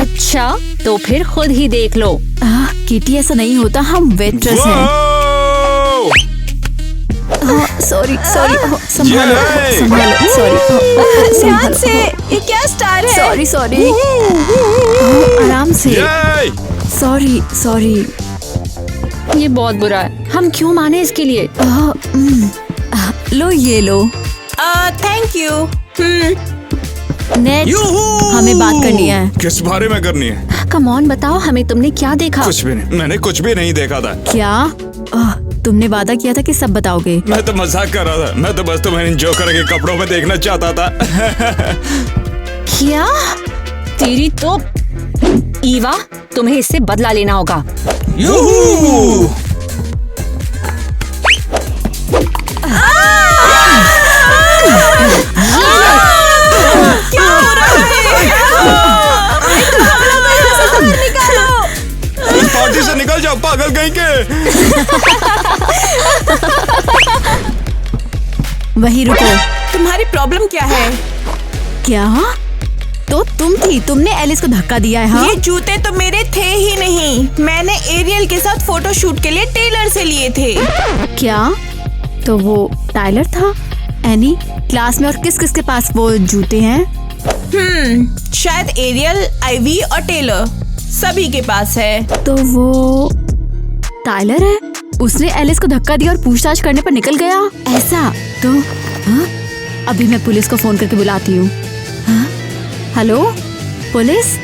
अच्छा तो फिर खुद ही देख लो।
किटी, ऐसा नहीं होता, हम वेट्रेस हैं। सॉरी सॉरी, संभालो संभालो, सॉरी
ध्यान से, ये क्या स्टार है?
सॉरी सॉरी, आराम से। सॉरी सॉरी,
ये बहुत बुरा है, हम क्यों माने इसके लिए?
लो ये लो।
Thank you.
नेट, हमें बात करनी है।
किस बारे में करनी है?
कम ऑन बताओ हमें, तुमने क्या देखा?
कुछ भी नहीं, मैंने कुछ भी नहीं देखा था।
क्या? तुमने वादा किया था कि सब बताओगे।
मैं तो मजाक कर रहा था, मैं तो बस तुम्हें इन जोकर के कपड़ों में देखना चाहता था।
क्या? तेरी तो ईवा, तुम्हें इससे बदला लेना होगा।
क्या हो रहा है? निकालो।
इस पार्टी से निकल जाओ पागल कहीं के।
वही रुको।
तुम्हारी प्रॉब्लम क्या है?
क्या? तो तुम थी, तुमने एलिस को धक्का दिया है? हाँ?
ये जूते तो मेरे थे ही नहीं, मैंने एरियल के साथ फोटो शूट के लिए टेलर से लिए थे।
क्या? तो वो टाइलर था? एनी, क्लास में और किस किस के पास वो जूते हैं?
शायद एरियल, आईवी और टेलर सभी के पास है।
तो वो टाइलर है? उसने एलिस को धक्का दिया और पूछताछ करने पर निकल गया? ऐसा तो हाँ? अभी मैं पुलिस को फोन करके बुलाती हूँ। हाँ? Hello police?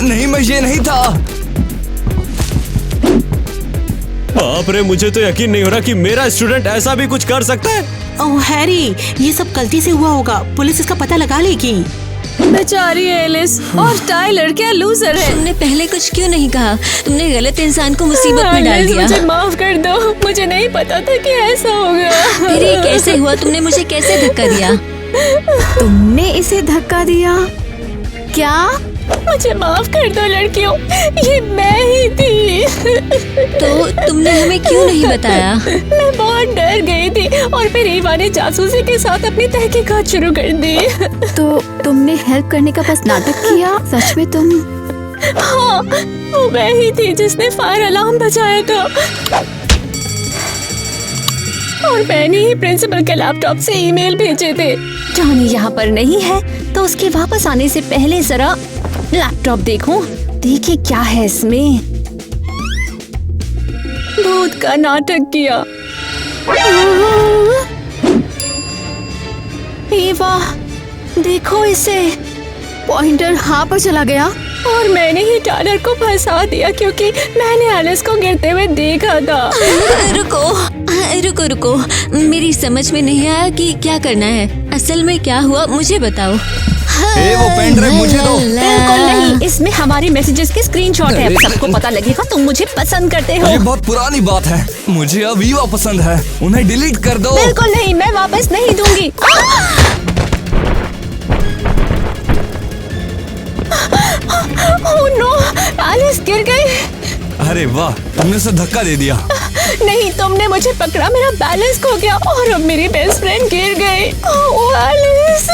नहीं, मैं ये नहीं था।
बाप रे, मुझे तो यकीन नहीं हो रहा कि मेरा स्टूडेंट ऐसा भी कुछ कर सकता है।
ओह हैरी, ये सब गलती से हुआ होगा, पुलिस इसका पता लगा लेगी।
बेचारी एलिस, और टाइलर क्या लूजर है।
तुमने पहले कुछ क्यों नहीं कहा? तुमने गलत इंसान को मुसीबत में डाल दिया।
मुझे माफ कर दो, मुझे नहीं पता था कि ऐसा होगा।
फिर ये कैसे हुआ? तुमने मुझे कैसे धक्का दिया?
तुमने इसे धक्का दिया? क्या?
मुझे माफ कर दो लड़कियों, ये मैं ही थी।
तो तुमने हमें क्यों नहीं बताया?
मैं बहुत डर गई थी और फिर ईवा ने जासूसी के साथ अपनी तहकीकात शुरू कर दी।
तो तुमने हेल्प करने का बस नाटक किया? सच में तुम?
हाँ, वो मैं ही थी जिसने फायर अलार्म बजाया था। और मैंने ही प्रिंसिपल के लैपटॉप से ईमेल भेजे थे। जॉनी यहाँ पर नहीं है तो उसके वापस आने से पहले जरा लैपटॉप देखूं, देखे क्या है इसमें। भूत का नाटक किया। वाह, देखो इसे।
पॉइंटर हाँ पर चला गया।
और मैंने ही टायलर को फंसा दिया क्योंकि मैंने एलिस को गिरते हुए देखा था।
रुको रुको, मेरी समझ में नहीं आया कि क्या करना है। असल में क्या हुआ मुझे बताओ।
वो पेन ड्राइव मुझे दो।
बिल्कुल नहीं, इसमें हमारी मैसेजेस के स्क्रीनशॉट है। सबको पता लगेगा तुम मुझे पसंद करते हो।
ये बहुत पुरानी बात है, मुझे अब ईवा पसंद है, उन्हें डिलीट कर दो।
बिल्कुल नहीं, मैं वापस नहीं दूंगी। ओह नो, एलिस गिर गई।
अरे वाह, तुमने उसे धक्का दे दिया।
नहीं, तुमने मुझे पकड़ा, मेरा बैलेंस खो गया और अब मेरी बेस्ट फ्रेंड गिर गई। ओह एलिस।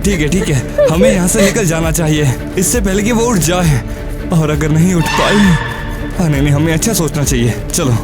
ठीक है, हमें यहाँ से निकल जाना चाहिए इससे पहले कि वो उठ जाए। और अगर नहीं उठ पाई, नहीं, हमें अच्छा सोचना चाहिए। चलो।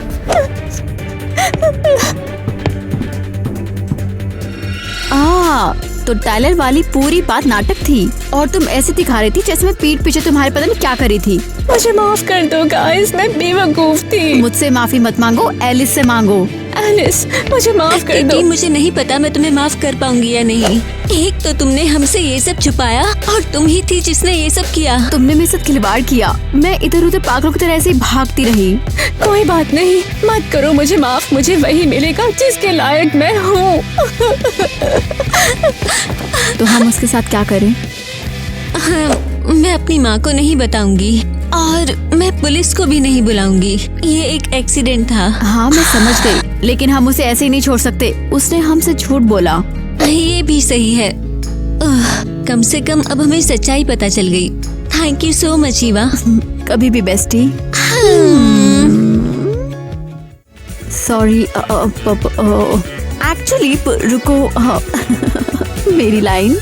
तो टाइलर वाली पूरी बात नाटक थी और तुम ऐसे दिखा रही थी जैसे मैं पीठ पीछे तुम्हारे पता नहीं क्या करी थी।
मुझे माफ कर दो गाइस, मैं बेवकूफ थी।
मुझसे माफी मत मांगो, एलिस से मांगो।
एलिस, मुझे माफ कर दो।
मुझे नहीं पता मैं तुम्हें माफ कर पाऊंगी या नहीं। एक तो तुमने हमसे ये सब छुपाया और तुम ही थी जिसने ये सब किया।
तुमने मेरे साथ खिलवाड़ किया, मैं इधर उधर पागलों की तरह ऐसे ही भागती रही।
कोई बात नहीं, मत करो मुझे माफ, मुझे वही मिलेगा जिसके लायक मैं हूँ।
तो हम उसके साथ क्या करें?
मैं अपनी माँ को नहीं बताऊंगी और मैं पुलिस को भी नहीं बुलाऊंगी। ये एक एक्सीडेंट था।
हाँ मैं समझ गई, लेकिन हम उसे ऐसे ही नहीं छोड़ सकते। उसने हमसे झूठ बोला।
ये भी सही है। कम से कम अब हमें सच्चाई पता चल गई। Thank you so much Eva.
कभी भी बेस्टी। सॉरी, एक्चुअली रुको, मेरी लाइन।